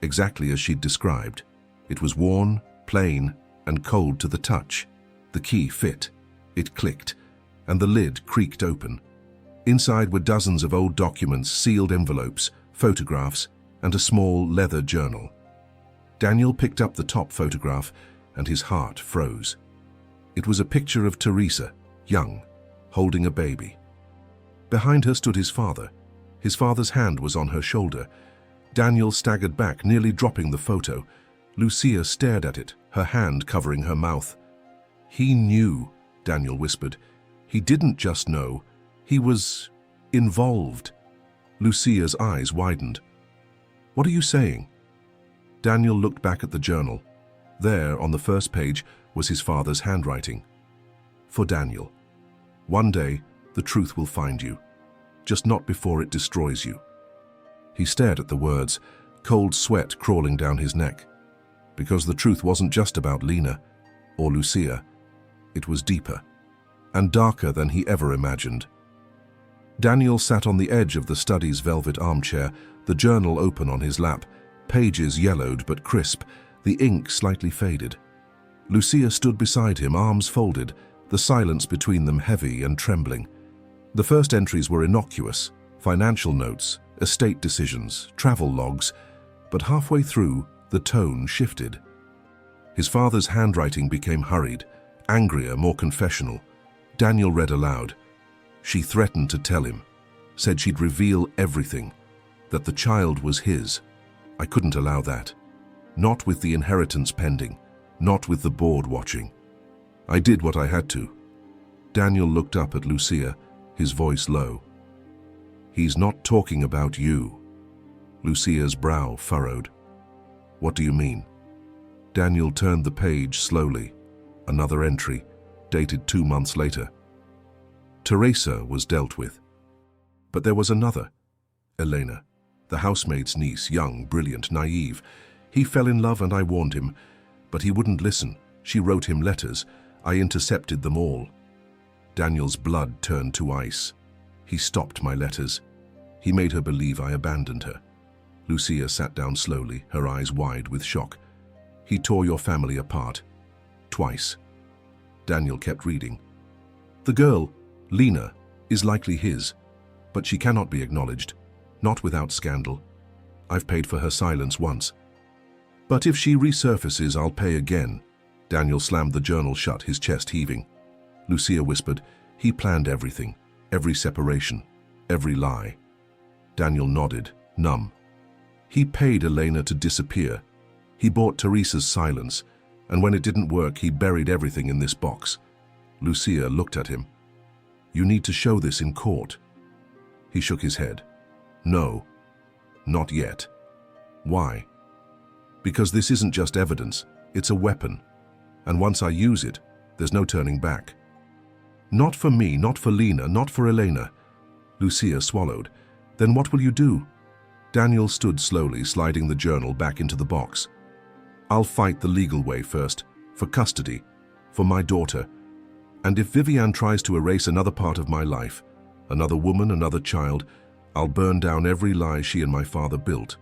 exactly as she'd described. It was worn, plain, and cold to the touch. The key fit. It clicked, and the lid creaked open. Inside were dozens of old documents, sealed envelopes, photographs, and a small leather journal. Daniel picked up the top photograph, and his heart froze. It was a picture of Teresa, young, holding a baby. Behind her stood his father. His father's hand was on her shoulder. Daniel staggered back, nearly dropping the photo. Lucia stared at it, her hand covering her mouth. "He knew," Daniel whispered. "He didn't just know. He was involved." Lucia's eyes widened. "What are you saying?" Daniel looked back at the journal. There, on the first page, was his father's handwriting. "For Daniel. One day, the truth will find you. Just not before it destroys you." He stared at the words, cold sweat crawling down his neck. Because the truth wasn't just about Lena or Lucia. It was deeper and darker than he ever imagined. Daniel sat on the edge of the study's velvet armchair, the journal open on his lap, pages yellowed but crisp, the ink slightly faded. Lucia stood beside him, arms folded, the silence between them heavy and trembling. The first entries were innocuous, financial notes, estate decisions, travel logs, but halfway through, the tone shifted. His father's handwriting became hurried, angrier, more confessional. Daniel read aloud. "She threatened to tell him, said she'd reveal everything, that the child was his. I couldn't allow that. Not with the inheritance pending, not with the board watching. I did what I had to." Daniel looked up at Lucia, his voice low. "He's not talking about you." Lucia's brow furrowed. "What do you mean?" Daniel turned the page slowly. Another entry, dated 2 months later. Teresa was dealt with. But there was another. Elena, the housemaid's niece, young, brilliant, naive. He fell in love and I warned him, but he wouldn't listen. She wrote him letters. I intercepted them all. Daniel's blood turned to ice. He stopped my letters. He made her believe I abandoned her. Lucia sat down slowly, her eyes wide with shock. He tore your family apart. Twice. Daniel kept reading. The girl, Lena, is likely his, but she cannot be acknowledged, not without scandal. I've paid for her silence once. But if she resurfaces, I'll pay again. Daniel slammed the journal shut, his chest heaving. Lucia whispered, he planned everything, every separation, every lie. Daniel nodded, numb. He paid Elena to disappear. He bought Teresa's silence, and when it didn't work, he buried everything in this box. Lucia looked at him. You need to show this in court. He shook his head. No, not yet. Why? Because this isn't just evidence, it's a weapon. And once I use it, there's no turning back. Not for me, not for Lena, not for Elena. Lucia swallowed. Then what will you do? Daniel stood slowly, sliding the journal back into the box. I'll fight the legal way first, for custody, for my daughter. And if Viviane tries to erase another part of my life, another woman, another child, I'll burn down every lie she and my father built.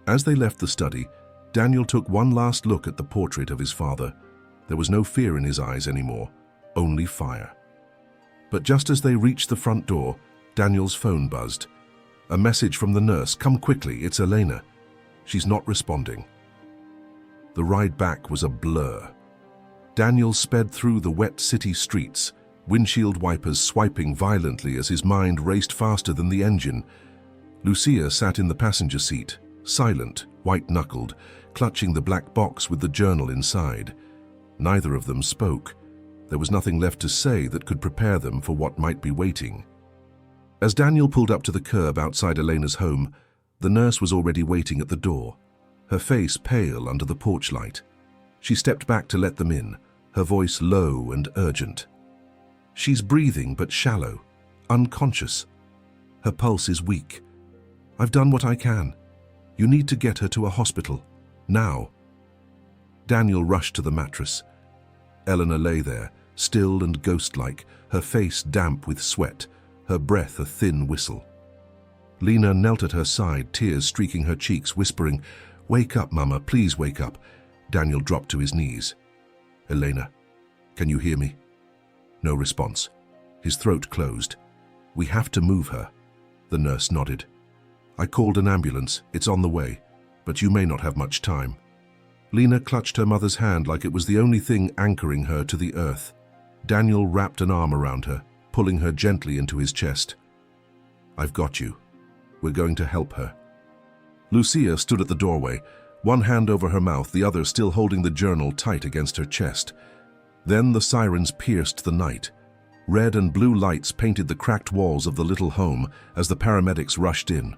As they left the study, Daniel took one last look at the portrait of his father. There was no fear in his eyes anymore, only fire. But just as they reached the front door, Daniel's phone buzzed. A message from the nurse. "Come quickly, it's Elena. She's not responding." The ride back was a blur. Daniel sped through the wet city streets, windshield wipers swiping violently as his mind raced faster than the engine. Lucia sat in the passenger seat, silent, white-knuckled, clutching the black box with the journal inside. Neither of them spoke. There was nothing left to say that could prepare them for what might be waiting. As Daniel pulled up to the curb outside Elena's home, the nurse was already waiting at the door, her face pale under the porch light. She stepped back to let them in, her voice low and urgent. "She's breathing but shallow, unconscious. Her pulse is weak. I've done what I can. You need to get her to a hospital, now." Daniel rushed to the mattress. Elena lay there, still and ghost-like, her face damp with sweat, her breath a thin whistle. Lena knelt at her side, tears streaking her cheeks, whispering, "Wake up, Mama, please wake up." Daniel dropped to his knees. "Elena, can you hear me?" No response. His throat closed. "We have to move her." The nurse nodded. "I called an ambulance. It's on the way, but you may not have much time." Lena clutched her mother's hand like it was the only thing anchoring her to the earth. Daniel wrapped an arm around her, pulling her gently into his chest. "I've got you. We're going to help her." Lucia stood at the doorway, one hand over her mouth, the other still holding the journal tight against her chest. Then the sirens pierced the night. Red and blue lights painted the cracked walls of the little home as the paramedics rushed in.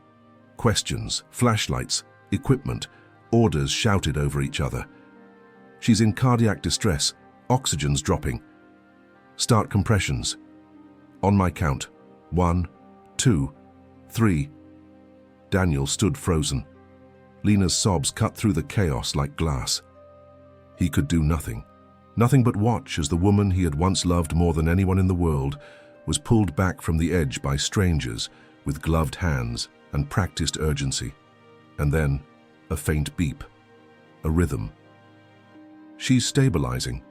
Questions, flashlights, equipment, orders shouted over each other. "She's in cardiac distress. Oxygen's dropping. Start compressions. On my count. 1, 2, 3. Daniel stood frozen. Lena's sobs cut through the chaos like glass. He could do nothing. Nothing but watch as the woman he had once loved more than anyone in the world was pulled back from the edge by strangers with gloved hands and practiced urgency. And then, a faint beep. A rhythm. "She's stabilizing."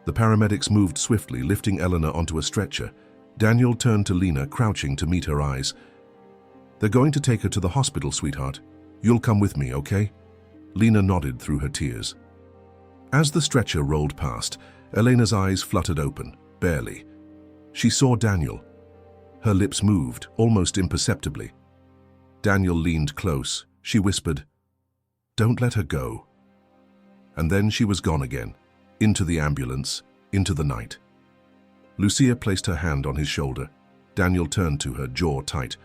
The paramedics moved swiftly, lifting Elena onto a stretcher. Daniel turned to Lena, crouching to meet her eyes. "They're going to take her to the hospital, sweetheart. You'll come with me, okay?" Lena nodded through her tears. As the stretcher rolled past, Elena's eyes fluttered open, barely. She saw Daniel. Her lips moved, almost imperceptibly. Daniel leaned close. She whispered, "Don't let her go." And then she was gone again, into the ambulance, into the night. Lucia placed her hand on his shoulder. Daniel turned to her, jaw tight.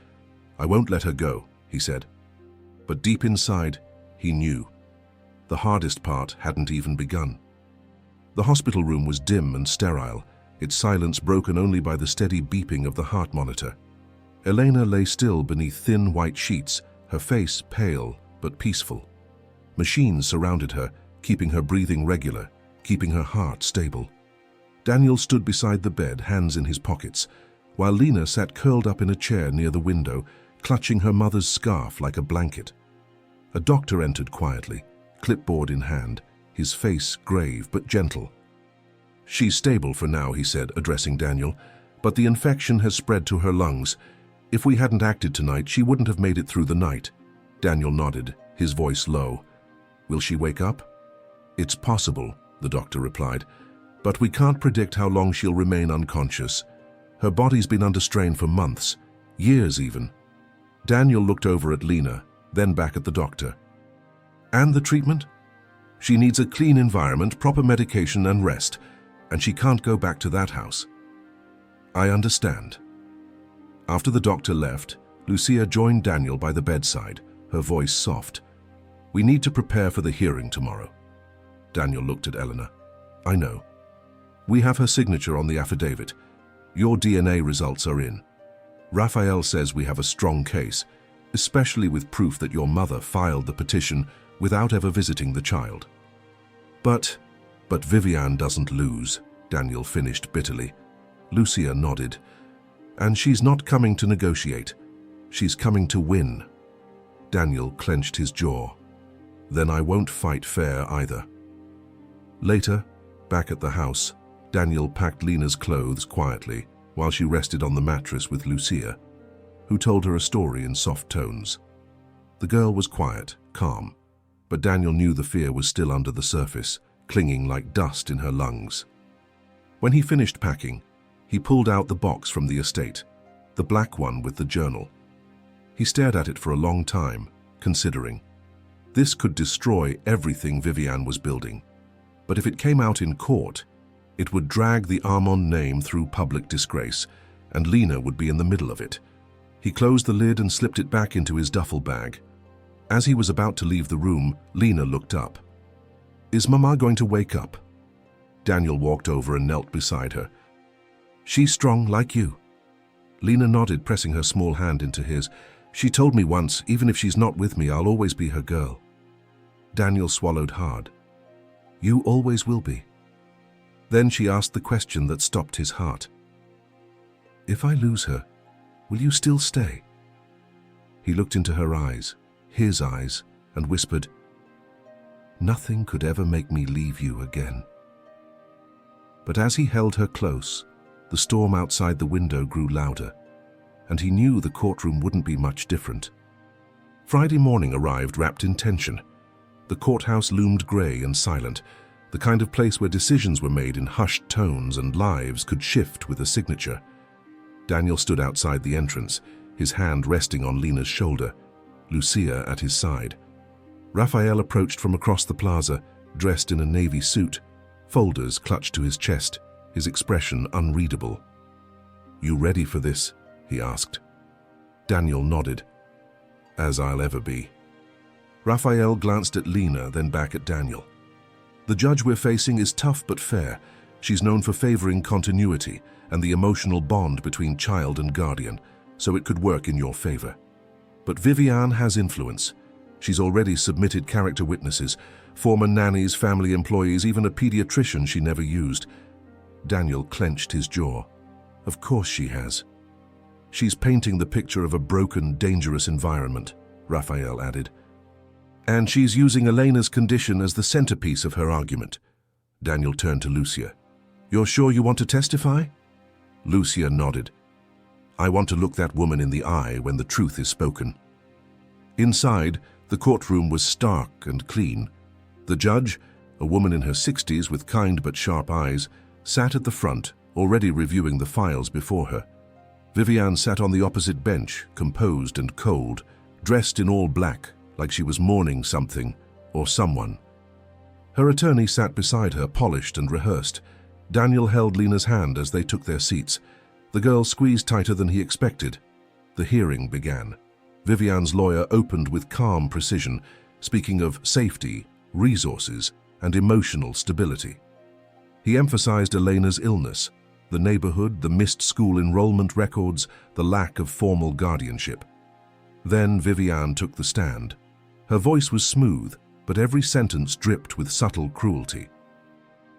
"I won't let her go," he said. But deep inside, he knew. The hardest part hadn't even begun. The hospital room was dim and sterile, its silence broken only by the steady beeping of the heart monitor. Elena lay still beneath thin white sheets, her face pale but peaceful. Machines surrounded her, keeping her breathing regular, keeping her heart stable. Daniel stood beside the bed, hands in his pockets, while Lena sat curled up in a chair near the window, clutching her mother's scarf like a blanket. A doctor entered quietly, clipboard in hand, his face grave but gentle. "She's stable for now," he said, addressing Daniel, "but the infection has spread to her lungs. If we hadn't acted tonight, she wouldn't have made it through the night." Daniel nodded, his voice low. "Will she wake up?" "It's possible," the doctor replied, "but we can't predict how long she'll remain unconscious. Her body's been under strain for months, years even." Daniel looked over at Lena, then back at the doctor. "And the treatment?" "She needs a clean environment, proper medication and rest, and she can't go back to that house." "I understand." After the doctor left, Lucia joined Daniel by the bedside, her voice soft. "We need to prepare for the hearing tomorrow." Daniel looked at Elena. "I know. We have her signature on the affidavit. Your DNA results are in. Raphael says we have a strong case, especially with proof that your mother filed the petition without ever visiting the child." But Viviane doesn't lose," Daniel finished bitterly. Lucia nodded. "And she's not coming to negotiate. She's coming to win." Daniel clenched his jaw. "Then I won't fight fair either." Later, Back at the house, Daniel packed Lena's clothes quietly while she rested on the mattress with Lucia, who told her a story in soft tones. The girl was quiet, calm, but Daniel knew the fear was still under the surface, clinging like dust in her lungs. When he finished packing, he pulled out the box from the estate, the black one with the journal. He stared at it for a long time, considering. This could destroy everything Viviane was building. But if it came out in court, it would drag the Armand name through public disgrace, and Lena would be in the middle of it. He closed the lid and slipped it back into his duffel bag. As he was about to leave the room, Lena looked up. "Is Mama going to wake up?" Daniel walked over and knelt beside her. "She's strong like you." Lena nodded, pressing her small hand into his. "She told me once, even if she's not with me, I'll always be her girl." Daniel swallowed hard. "You always will be." Then she asked the question that stopped his heart. "If I lose her, will you still stay?" He looked into her eyes, his eyes, and whispered, "Nothing could ever make me leave you again." But as he held her close, the storm outside the window grew louder, and he knew the courtroom wouldn't be much different. Friday morning arrived wrapped in tension. The courthouse loomed gray and silent, the kind of place where decisions were made in hushed tones and lives could shift with a signature. Daniel stood outside the entrance, his hand resting on Lena's shoulder, Lucia at his side. Raphael approached from across the plaza, dressed in a navy suit, folders clutched to his chest, his expression unreadable. "You ready for this?" he asked. Daniel nodded. "As I'll ever be." Raphael glanced at Lena, then back at Daniel. "The judge we're facing is tough but fair. She's known for favoring continuity and the emotional bond between child and guardian, so it could work in your favor. But Viviane has influence. She's already submitted character witnesses, former nannies, family employees, even a pediatrician she never used." Daniel clenched his jaw. "Of course she has." "She's painting the picture of a broken, dangerous environment," Raphael added. "And she's using Elena's condition as the centerpiece of her argument." Daniel turned to Lucia. "You're sure you want to testify?" Lucia nodded. "I want to look that woman in the eye when the truth is spoken." Inside, the courtroom was stark and clean. The judge, a woman in her 60s with kind but sharp eyes, sat at the front, already reviewing the files before her. Viviane sat on the opposite bench, composed and cold, dressed in all black, like she was mourning something or someone. Her attorney sat beside her, polished and rehearsed. Daniel held Lena's hand as they took their seats. The girl squeezed tighter than he expected. The hearing began. Viviane's lawyer opened with calm precision, speaking of safety, resources, and emotional stability. He emphasized Elena's illness, the neighborhood, the missed school enrollment records, the lack of formal guardianship. Then Viviane took the stand. Her voice was smooth, but every sentence dripped with subtle cruelty.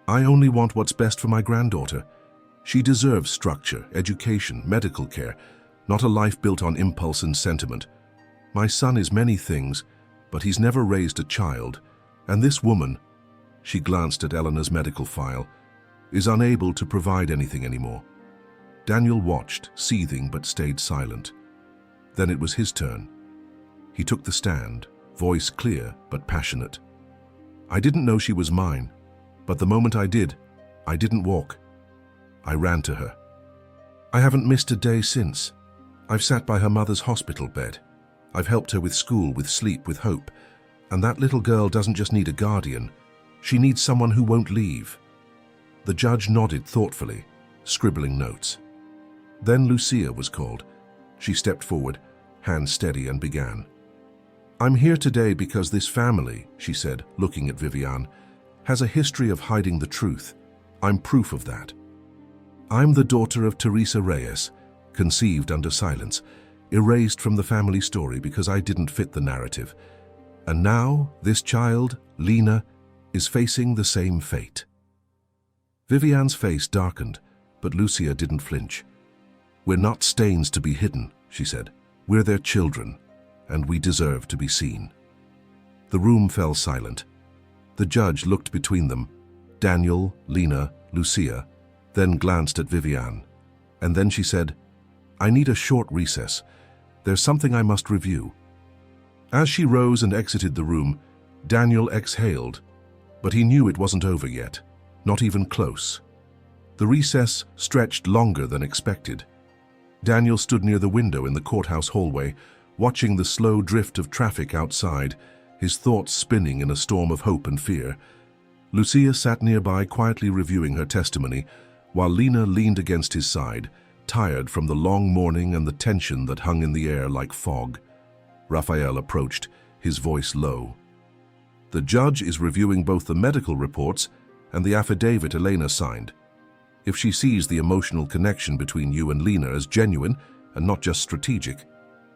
"I only want what's best for my granddaughter. She deserves structure, education, medical care, not a life built on impulse and sentiment. My son is many things, but he's never raised a child, and this woman," she glanced at Eleanor's medical file, "is unable to provide anything anymore." Daniel watched, seething but stayed silent. Then it was his turn. He took the stand, voice clear but passionate. "I didn't know she was mine, but the moment I did, I didn't walk. I ran to her. I haven't missed a day since. I've sat by her mother's hospital bed. I've helped her with school, with sleep, with hope. And that little girl doesn't just need a guardian. She needs someone who won't leave." The judge nodded thoughtfully, scribbling notes. Then Lucia was called. She stepped forward, hands steady, and began. "I'm here today because this family," she said, looking at Viviane, "has a history of hiding the truth. I'm proof of that. I'm the daughter of Teresa Reyes, conceived under silence, erased from the family story because I didn't fit the narrative. And now, this child, Lena, is facing the same fate." Viviane's face darkened, but Lucia didn't flinch. "We're not stains to be hidden," she said. "We're their children, and we deserve to be seen." The room fell silent. The judge looked between them, Daniel, Lena, Lucia, then glanced at Vivian. And then she said, "I need a short recess. There's something I must review." As she rose and exited the room, Daniel exhaled, but he knew it wasn't over yet, not even close. The recess stretched longer than expected. Daniel stood near the window in the courthouse hallway, watching the slow drift of traffic outside, his thoughts spinning in a storm of hope and fear. Lucia sat nearby, quietly reviewing her testimony, while Lena leaned against his side, tired from the long morning and the tension that hung in the air like fog. Raphael approached, his voice low. "The judge is reviewing both the medical reports and the affidavit Elena signed. If she sees the emotional connection between you and Lena as genuine and not just strategic,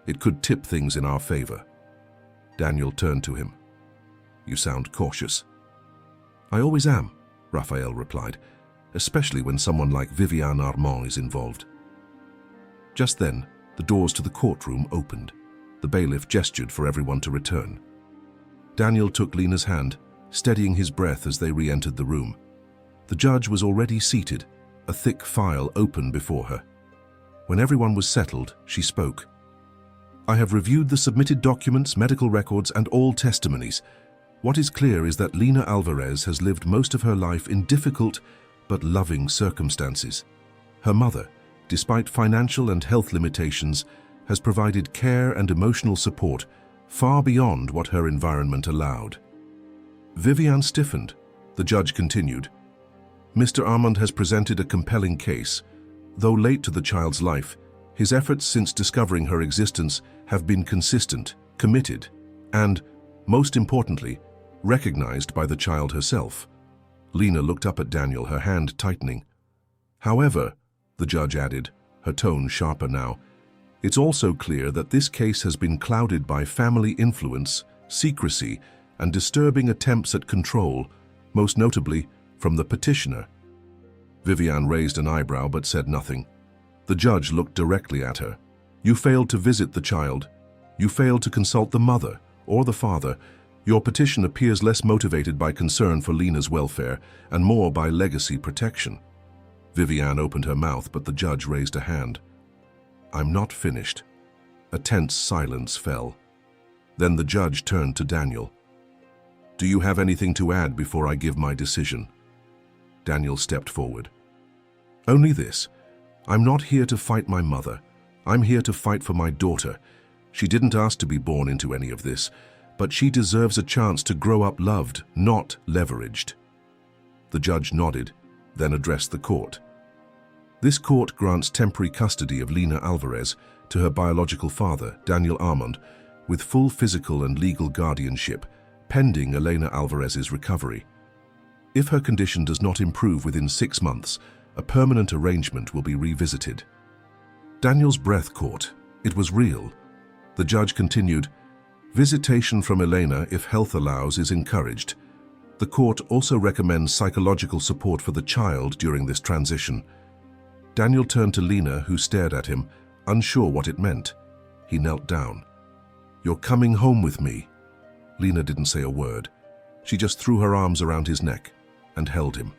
it could tip things in our favor." Daniel turned to him. "You sound cautious." "I always am," Raphael replied, "especially when someone like Vivian Armand is involved." Just then, the doors to the courtroom opened. The bailiff gestured for everyone to return. Daniel took Lena's hand, steadying his breath as they re-entered the room. The judge was already seated, a thick file open before her. When everyone was settled, she spoke. "I have reviewed the submitted documents, medical records, and all testimonies. What is clear is that Lena Alvarez has lived most of her life in difficult but loving circumstances. Her mother, despite financial and health limitations, has provided care and emotional support far beyond what her environment allowed." Vivian stiffened. The judge continued. "Mr. Armand has presented a compelling case. Though late to the child's life, his efforts since discovering her existence have been consistent, committed, and, most importantly, recognized by the child herself." Lena looked up at Daniel, her hand tightening. "However," the judge added, her tone sharper now, "it's also clear that this case has been clouded by family influence, secrecy, and disturbing attempts at control, most notably from the petitioner." Vivian raised an eyebrow but said nothing. The judge looked directly at her. "You failed to visit the child. You failed to consult the mother or the father. Your petition appears less motivated by concern for Lena's welfare and more by legacy protection." Vivian opened her mouth, but the judge raised a hand. "I'm not finished." A tense silence fell. Then the judge turned to Daniel. "Do you have anything to add before I give my decision?" Daniel stepped forward. "Only this. I'm not here to fight my mother. I'm here to fight for my daughter. She didn't ask to be born into any of this, but she deserves a chance to grow up loved, not leveraged." The judge nodded, then addressed the court. "This court grants temporary custody of Lena Alvarez to her biological father, Daniel Armand, with full physical and legal guardianship, pending Elena Alvarez's recovery. If her condition does not improve within 6 months, a permanent arrangement will be revisited." Daniel's breath caught. It was real. The judge continued, "Visitation from Elena, if health allows, is encouraged. The court also recommends psychological support for the child during this transition." Daniel turned to Lena, who stared at him, unsure what it meant. He knelt down. "You're coming home with me." Lena didn't say a word. She just threw her arms around his neck and held him.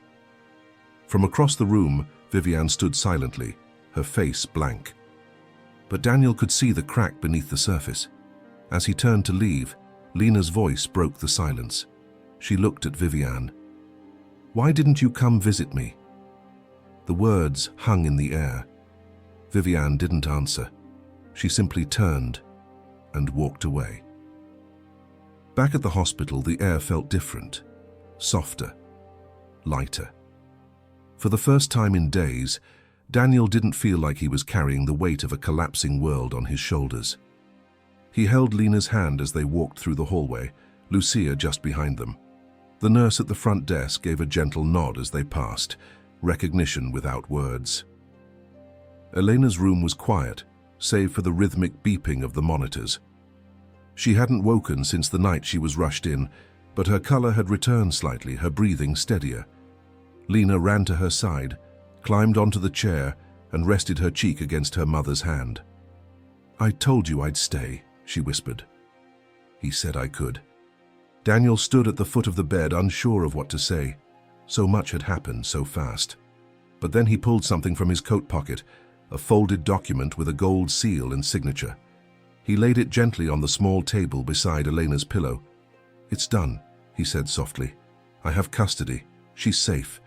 From across the room, Vivian stood silently, her face blank. But Daniel could see the crack beneath the surface. As he turned to leave, Lena's voice broke the silence. She looked at Vivian. "Why didn't you come visit me?" The words hung in the air. Vivian didn't answer. She simply turned and walked away. Back at the hospital, the air felt different, softer, lighter. For the first time in days, Daniel didn't feel like he was carrying the weight of a collapsing world on his shoulders. He held Lena's hand as they walked through the hallway, Lucia just behind them. The nurse at the front desk gave a gentle nod as they passed, recognition without words. Elena's room was quiet, save for the rhythmic beeping of the monitors. She hadn't woken since the night she was rushed in, but her color had returned slightly, her breathing steadier. Lena ran to her side, climbed onto the chair, and rested her cheek against her mother's hand. "I told you I'd stay," she whispered. "He said I could." Daniel stood at the foot of the bed, unsure of what to say. So much had happened so fast. But then he pulled something from his coat pocket, a folded document with a gold seal and signature. He laid it gently on the small table beside Elena's pillow. "It's done," he said softly. "I have custody. She's safe.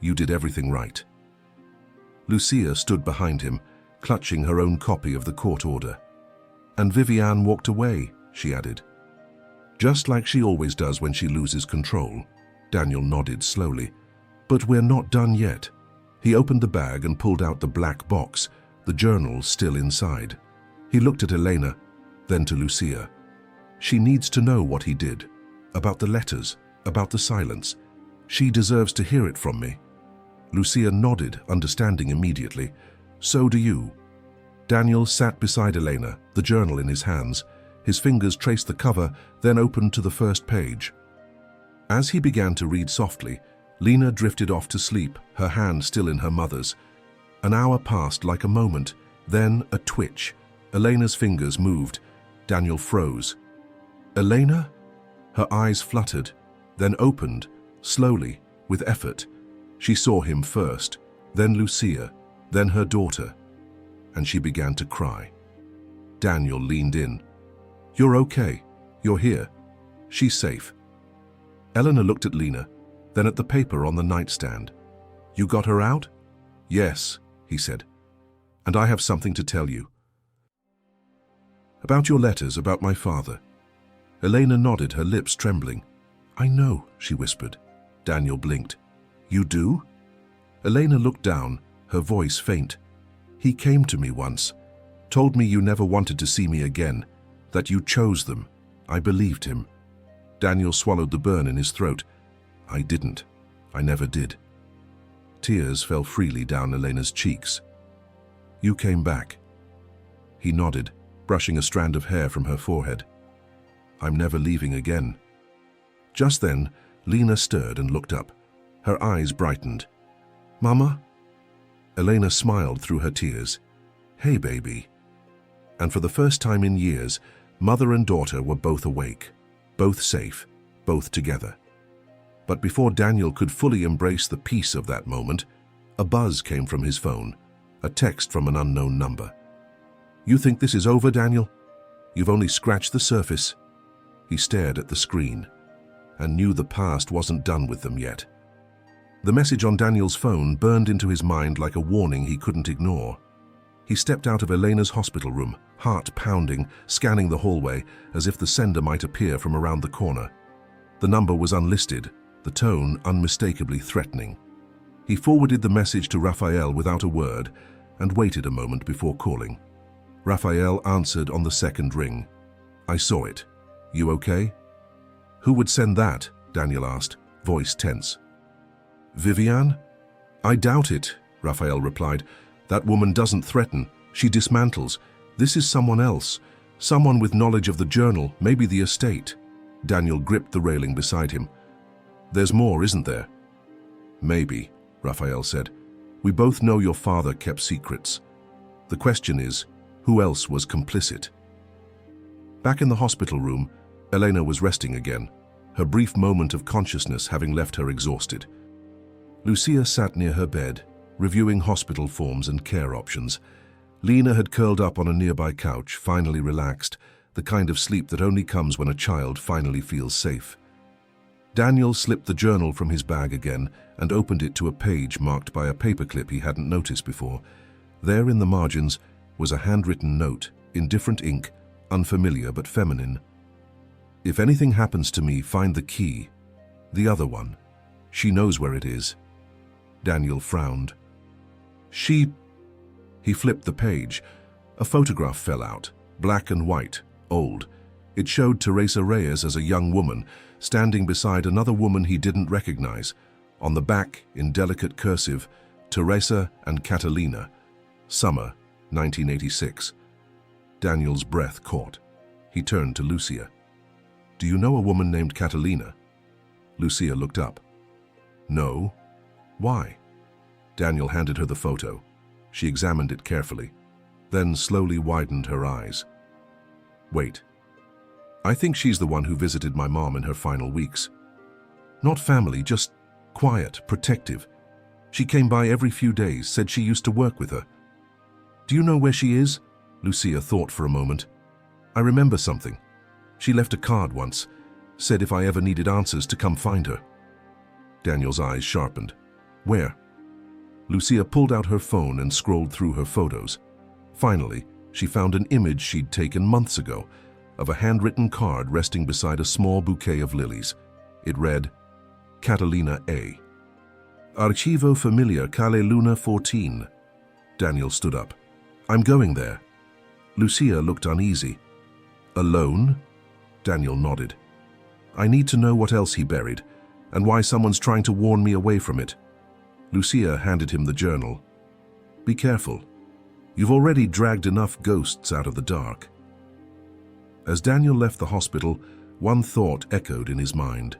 You did everything right." Lucia stood behind him, clutching her own copy of the court order. "And Viviane walked away," she added. "Just like she always does when she loses control." Daniel nodded slowly. "But we're not done yet." He opened the bag and pulled out the black box, the journal still inside. He looked at Elena, then to Lucia. "She needs to know what he did, about the letters, about the silence. She deserves to hear it from me." Lucia nodded, understanding immediately. "So do you." Daniel sat beside Elena, the journal in his hands. His fingers traced the cover, then opened to the first page. As he began to read softly, Lena drifted off to sleep, her hand still in her mother's. An hour passed like a moment, then a twitch. Elena's fingers moved. Daniel froze. "Elena?" Her eyes fluttered, then opened, slowly, with effort. She saw him first, then Lucia, then her daughter, and she began to cry. Daniel leaned in. "You're okay. You're here. She's safe." Eleanor looked at Lena, then at the paper on the nightstand. "You got her out?" "Yes," he said. "And I have something to tell you. About your letters about my father." Elena nodded, her lips trembling. "I know," she whispered. Daniel blinked. "You do?" Elena looked down, her voice faint. "He came to me once, told me you never wanted to see me again, that you chose them. I believed him." Daniel swallowed the burn in his throat. "I didn't. I never did." Tears fell freely down Elena's cheeks. "You came back." He nodded, brushing a strand of hair from her forehead. "I'm never leaving again." Just then, Lena stirred and looked up. Her eyes brightened. "Mama?" Elena smiled through her tears. "Hey, baby." And for the first time in years, mother and daughter were both awake, both safe, both together. But before Daniel could fully embrace the peace of that moment, a buzz came from his phone, a text from an unknown number. "You think this is over, Daniel? You've only scratched the surface." He stared at the screen and knew the past wasn't done with them yet. The message on Daniel's phone burned into his mind like a warning he couldn't ignore. He stepped out of Elena's hospital room, heart pounding, scanning the hallway as if the sender might appear from around the corner. The number was unlisted, the tone unmistakably threatening. He forwarded the message to Raphael without a word and waited a moment before calling. Raphael answered on the second ring. "I saw it. You okay?" "Who would send that?" Daniel asked, voice tense. "Viviane?" "I doubt it," Raphael replied. "That woman doesn't threaten. She dismantles. This is someone else. Someone with knowledge of the journal, maybe the estate." Daniel gripped the railing beside him. "There's more, isn't there?" "Maybe," Raphael said. "We both know your father kept secrets. The question is, who else was complicit?" Back in the hospital room, Elena was resting again, her brief moment of consciousness having left her exhausted. Lucia sat near her bed, reviewing hospital forms and care options. Lena had curled up on a nearby couch, finally relaxed, the kind of sleep that only comes when a child finally feels safe. Daniel slipped the journal from his bag again and opened it to a page marked by a paperclip he hadn't noticed before. There in the margins was a handwritten note, in different ink, unfamiliar but feminine. "If anything happens to me, find the key. The other one. She knows where it is." Daniel frowned. "She..." He flipped the page. A photograph fell out, black and white, old. It showed Teresa Reyes as a young woman, standing beside another woman he didn't recognize. On the back, in delicate cursive, Teresa and Catalina. Summer, 1986. Daniel's breath caught. He turned to Lucia. "Do you know a woman named Catalina?" Lucia looked up. "No. Why?" Daniel handed her the photo. She examined it carefully, then slowly widened her eyes. "Wait. I think she's the one who visited my mom in her final weeks. Not family, just quiet, protective. She came by every few days, said she used to work with her. Do you know where she is? Lucia thought for a moment. I remember something. She left a card once, said if I ever needed answers to come find her. Daniel's eyes sharpened. Where? Lucia pulled out her phone and scrolled through her photos. Finally, she found an image she'd taken months ago of a handwritten card resting beside a small bouquet of lilies. It read, Catalina A. Archivo Familiar Calle Luna 14. Daniel stood up. I'm going there. Lucia looked uneasy. Alone? Daniel nodded. I need to know what else he buried, and why someone's trying to warn me away from it. Lucia handed him the journal. Be careful. You've already dragged enough ghosts out of the dark. As Daniel left the hospital, one thought echoed in his mind.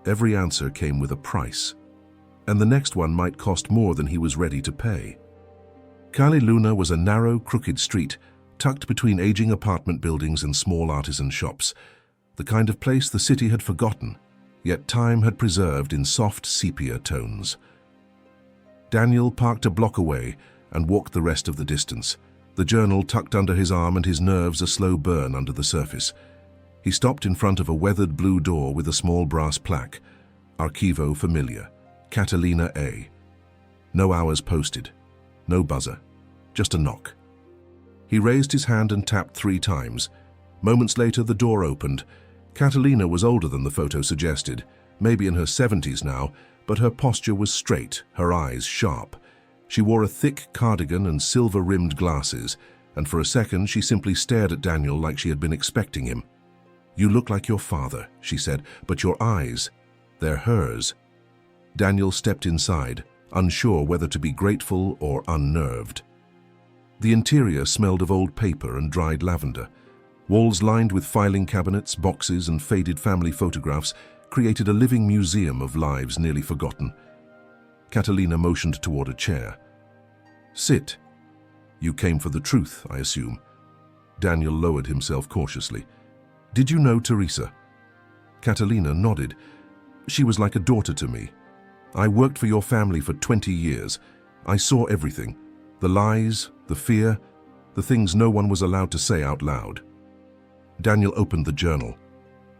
Every answer came with a price, and the next one might cost more than he was ready to pay. Calle Luna was a narrow, crooked street, tucked between aging apartment buildings and small artisan shops, the kind of place the city had forgotten, yet time had preserved in soft sepia tones. Daniel parked a block away and walked the rest of the distance, the journal tucked under his arm and his nerves a slow burn under the surface. He stopped in front of a weathered blue door with a small brass plaque, Archivo Familiar, Catalina A. No hours posted, no buzzer, just a knock. He raised his hand and tapped 3 times. Moments later, the door opened. Catalina was older than the photo suggested, maybe in her 70s now, but her posture was straight, her eyes sharp. She wore a thick cardigan and silver-rimmed glasses, and for a second she simply stared at Daniel like she had been expecting him. You look like your father, she said, but your eyes, they're hers. Daniel stepped inside, unsure whether to be grateful or unnerved. The interior smelled of old paper and dried lavender. Walls lined with filing cabinets, boxes, and faded family photographs created a living museum of lives nearly forgotten. Catalina motioned toward a chair. Sit. You came for the truth, I assume. Daniel lowered himself cautiously. Did you know Teresa? Catalina nodded. She was like a daughter to me. I worked for your family for 20 years. I saw everything. The lies, the fear, the things no one was allowed to say out loud. Daniel opened the journal.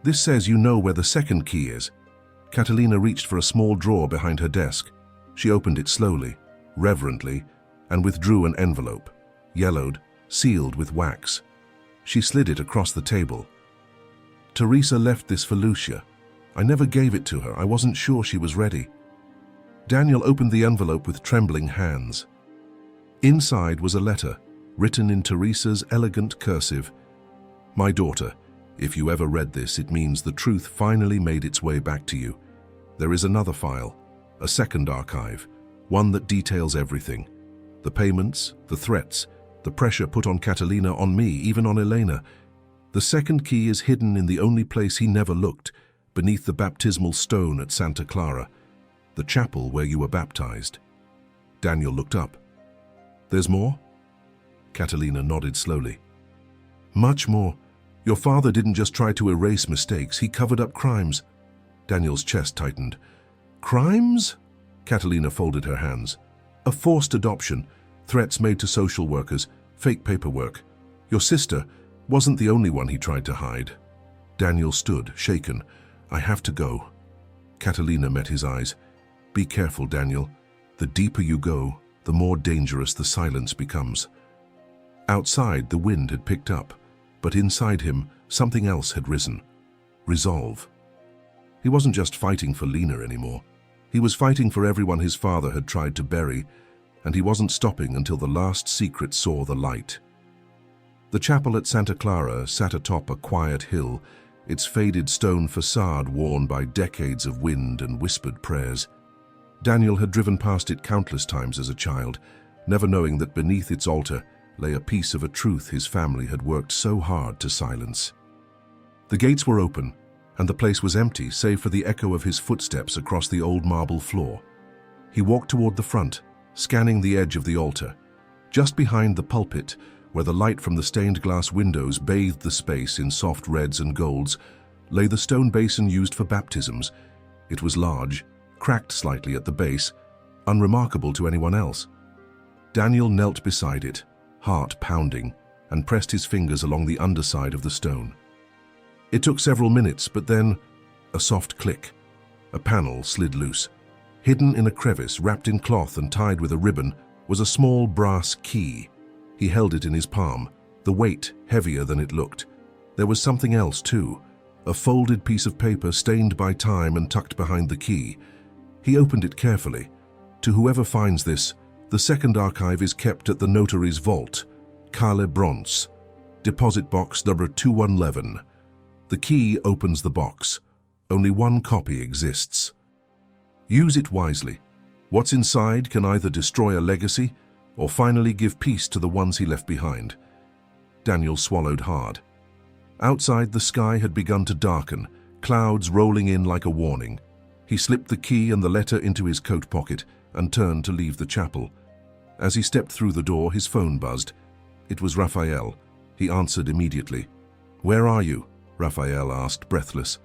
This says you know where the second key is. Catalina reached for a small drawer behind her desk. She opened it slowly, reverently, and withdrew an envelope, yellowed, sealed with wax. She slid it across the table. Teresa left this for Lucia. I never gave it to her. I wasn't sure she was ready. Daniel opened the envelope with trembling hands. Inside was a letter, written in Teresa's elegant cursive. My daughter, if you ever read this, it means the truth finally made its way back to you. There is another file, a second archive, one that details everything. The payments, the threats, the pressure put on Catalina, on me, even on Elena. The second key is hidden in the only place he never looked, beneath the baptismal stone at Santa Clara, the chapel where you were baptized. Daniel looked up. There's more? Catalina nodded slowly. Much more. Your father didn't just try to erase mistakes, he covered up crimes. Daniel's chest tightened. Crimes? Catalina folded her hands. A forced adoption, threats made to social workers, fake paperwork. Your sister wasn't the only one he tried to hide. Daniel stood, shaken. I have to go. Catalina met his eyes. Be careful, Daniel. The deeper you go, the more dangerous the silence becomes. Outside, the wind had picked up, but inside him, something else had risen. Resolve. He wasn't just fighting for Lena anymore. He was fighting for everyone his father had tried to bury, and he wasn't stopping until the last secret saw the light. The chapel at Santa Clara sat atop a quiet hill, its faded stone facade worn by decades of wind and whispered prayers. Daniel had driven past it countless times as a child, never knowing that beneath its altar lay a piece of a truth his family had worked so hard to silence. The gates were open, and the place was empty save for the echo of his footsteps across the old marble floor. He walked toward the front, scanning the edge of the altar. Just behind the pulpit, where the light from the stained glass windows bathed the space in soft reds and golds, lay the stone basin used for baptisms. It was large, cracked slightly at the base, unremarkable to anyone else. Daniel knelt beside it, heart pounding, and pressed his fingers along the underside of the stone. It took several minutes, but then a soft click. A panel slid loose. Hidden in a crevice, wrapped in cloth and tied with a ribbon, was a small brass key. He held it in his palm, the weight heavier than it looked. There was something else too, a folded piece of paper stained by time and tucked behind the key. He opened it carefully. To whoever finds this, the second archive is kept at the notary's vault, Carle Bronze, deposit box number 2111. The key opens the box. Only one copy exists. Use it wisely. What's inside can either destroy a legacy or finally give peace to the ones he left behind. Daniel swallowed hard. Outside, the sky had begun to darken, clouds rolling in like a warning. He slipped the key and the letter into his coat pocket and turned to leave the chapel. As he stepped through the door, his phone buzzed. It was Raphael. He answered immediately. "Where are you?" Raphael asked, breathless.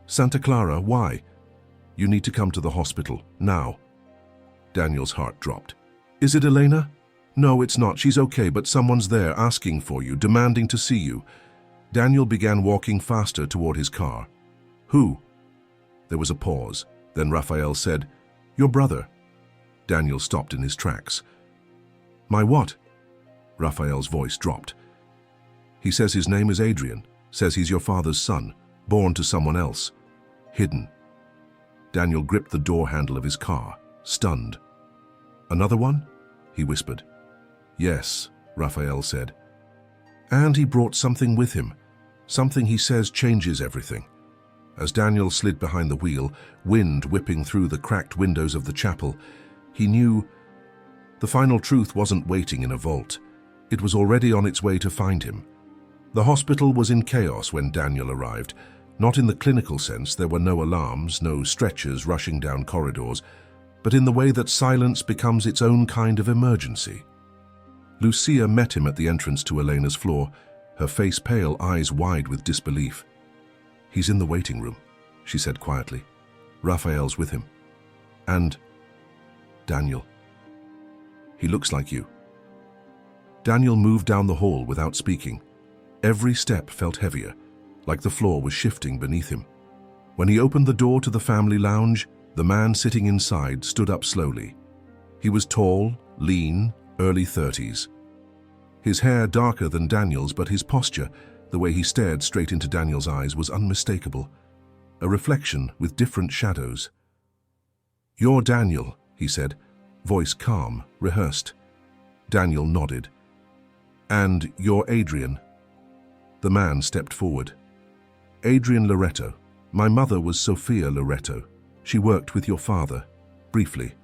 "Santa Clara, why?" "You need to come to the hospital, now." Daniel's heart dropped. "Is it Elena?" "No, it's not. She's okay, but someone's there asking for you, demanding to see you." Daniel began walking faster toward his car. "Who?" There was a pause. Then Raphael said, "Your brother." Daniel stopped in his tracks. "My what?" Raphael's voice dropped. "He says his name is Adrian, says he's your father's son, born to someone else. Hidden." Daniel gripped the door handle of his car, stunned. "Another one?" he whispered. "Yes," Raphael said. "And he brought something with him, something he says changes everything." As Daniel slid behind the wheel, wind whipping through the cracked windows of the chapel, he knew the final truth wasn't waiting in a vault. It was already on its way to find him. The hospital was in chaos when Daniel arrived. Not in the clinical sense, there were no alarms, no stretchers rushing down corridors, but in the way that silence becomes its own kind of emergency. Lucia met him at the entrance to Elena's floor, her face pale, eyes wide with disbelief. "He's in the waiting room," she said quietly. "Raphael's with him. And Daniel. He looks like you." Daniel moved down the hall without speaking. Every step felt heavier, like the floor was shifting beneath him. When he opened the door to the family lounge, the man sitting inside stood up slowly. He was tall, lean, early 30s. His hair darker than Daniel's, but his posture, the way he stared straight into Daniel's eyes, was unmistakable. A reflection with different shadows. "You're Daniel," he said, voice calm, rehearsed. Daniel nodded. "And you're Adrian." The man stepped forward. "Adrian Loretto. My mother was Sophia Loretto. She worked with your father, briefly.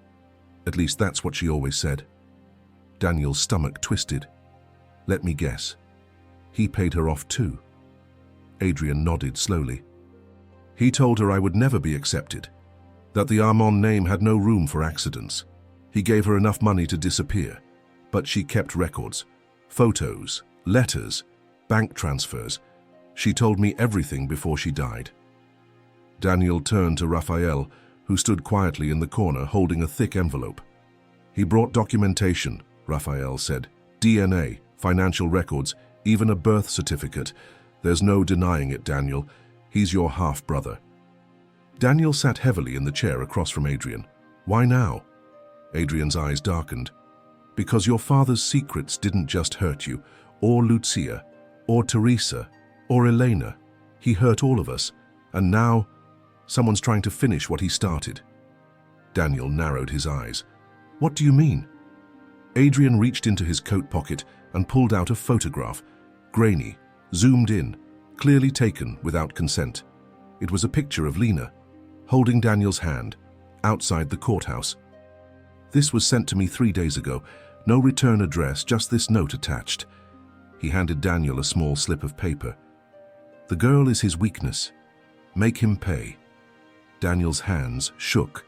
At least that's what she always said." Daniel's stomach twisted. "Let me guess. He paid her off too." Adrian nodded slowly. "He told her I would never be accepted, that the Armand name had no room for accidents. He gave her enough money to disappear, but she kept records, photos, letters, bank transfers. She told me everything before she died." Daniel turned to Raphael, who stood quietly in the corner holding a thick envelope. "He brought documentation," Raphael said. "DNA, financial records, even a birth certificate. There's no denying it, Daniel. He's your half-brother." Daniel sat heavily in the chair across from Adrian. "Why now?" Adrian's eyes darkened. "Because your father's secrets didn't just hurt you, or Lucia, or Teresa, or Elena. He hurt all of us, and now someone's trying to finish what he started." Daniel narrowed his eyes. "What do you mean?" Adrian reached into his coat pocket and pulled out a photograph, grainy, zoomed in, clearly taken without consent. It was a picture of Lena, holding Daniel's hand, outside the courthouse. "This was sent to me 3 days ago. No return address, just this note attached." He handed Daniel a small slip of paper. "The girl is his weakness. Make him pay." Daniel's hands shook.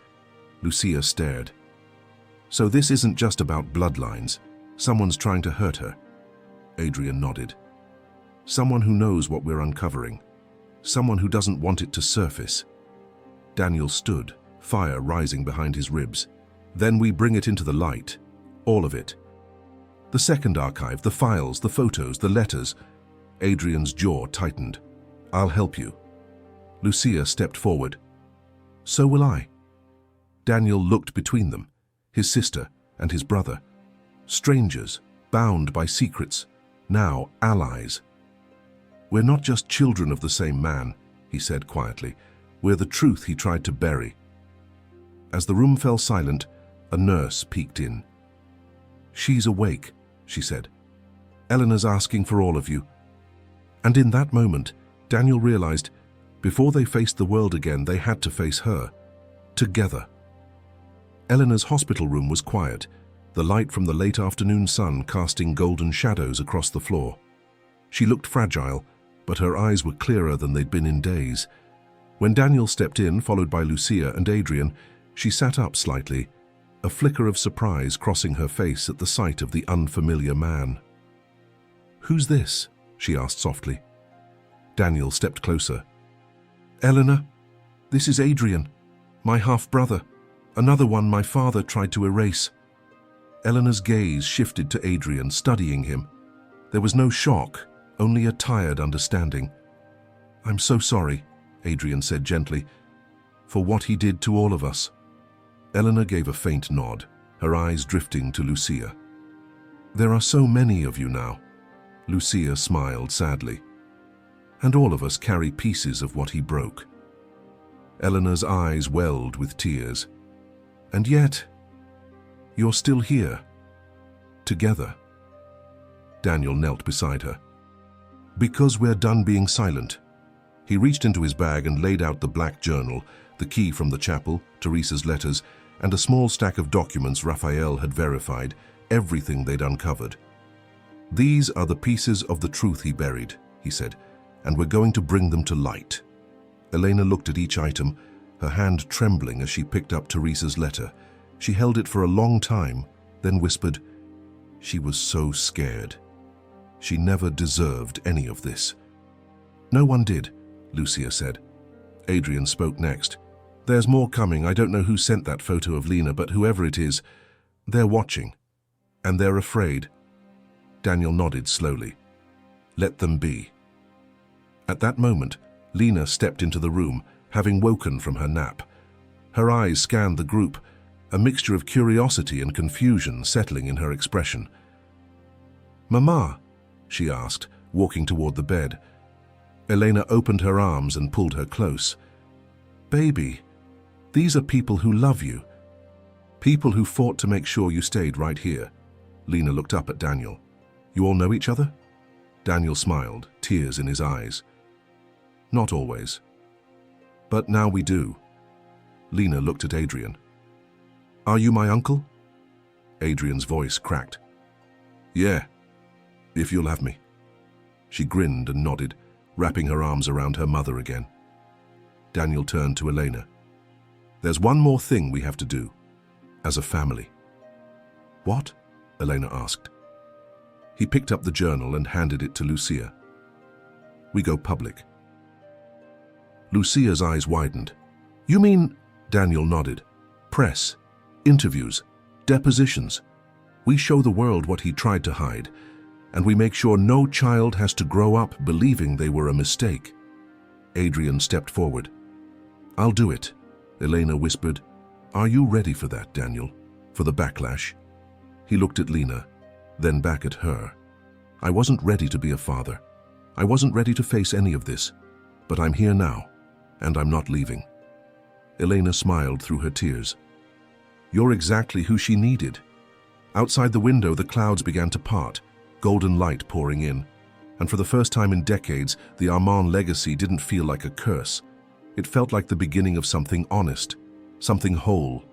Lucia stared. "So this isn't just about bloodlines. Someone's trying to hurt her." Adrian nodded. "Someone who knows what we're uncovering. Someone who doesn't want it to surface." Daniel stood, fire rising behind his ribs. Then we bring it into the light. All of it. The second archive, the files, the photos, the letters. Adrian's jaw tightened. I'll help you. Lucia stepped forward. So will I. Daniel looked between them, his sister and his brother. Strangers, bound by secrets, now allies. We're not just children of the same man, he said quietly. We're the truth he tried to bury. As the room fell silent, a nurse peeked in. She's awake, she said. Eleanor's asking for all of you. And in that moment, Daniel realized, before they faced the world again, they had to face her. Together. Eleanor's hospital room was quiet, the light from the late afternoon sun casting golden shadows across the floor. She looked fragile, but her eyes were clearer than they'd been in days. When Daniel stepped in, followed by Lucia and Adrian, she sat up slightly, a flicker of surprise crossing her face at the sight of the unfamiliar man. Who's this? She asked softly. Daniel stepped closer. Eleanor, this is Adrian, my half-brother, another one my father tried to erase. Eleanor's gaze shifted to Adrian, studying him. There was no shock, only a tired understanding. I'm so sorry, Adrian said gently, for what he did to all of us. Eleanor gave a faint nod, her eyes drifting to Lucia. There are so many of you now. Lucia smiled sadly. And all of us carry pieces of what he broke. Eleanor's eyes welled with tears. And yet, you're still here. Together. Daniel knelt beside her. Because we're done being silent. He reached into his bag and laid out the black journal, the key from the chapel, Teresa's letters, and a small stack of documents Raphael had verified, everything they'd uncovered. These are the pieces of the truth he buried, he said, and we're going to bring them to light. Elena looked at each item, her hand trembling as she picked up Teresa's letter. She held it for a long time, then whispered, she was so scared. She never deserved any of this. No one did, Lucia said. Adrian spoke next. There's more coming. I don't know who sent that photo of Lena, but whoever it is, they're watching. And they're afraid. Daniel nodded slowly. Let them be. At that moment, Lena stepped into the room, having woken from her nap. Her eyes scanned the group, a mixture of curiosity and confusion settling in her expression. Mama, she asked, walking toward the bed. Elena opened her arms and pulled her close. Baby, these are people who love you. People who fought to make sure you stayed right here. Lena looked up at Daniel. You all know each other? Daniel smiled, tears in his eyes. Not always. But now we do. Lena looked at Adrian. Are you my uncle? Adrian's voice cracked. Yeah, if you'll have me. She grinned and nodded, wrapping her arms around her mother again. Daniel turned to Elena. There's one more thing we have to do, as a family. What? Elena asked. He picked up the journal and handed it to Lucia. We go public. Lucia's eyes widened. You mean? Daniel nodded. Press, interviews, depositions. We show the world what he tried to hide, and we make sure no child has to grow up believing they were a mistake. Adrian stepped forward. I'll do it, Elena whispered. Are you ready for that, Daniel? For the backlash? He looked at Lena, then back at her. I wasn't ready to be a father. I wasn't ready to face any of this, but I'm here now, and I'm not leaving. Elena smiled through her tears. You're exactly who she needed. Outside the window, the clouds began to part, golden light pouring in, and for the first time in decades, the Armand legacy didn't feel like a curse. It felt like the beginning of something honest, something whole.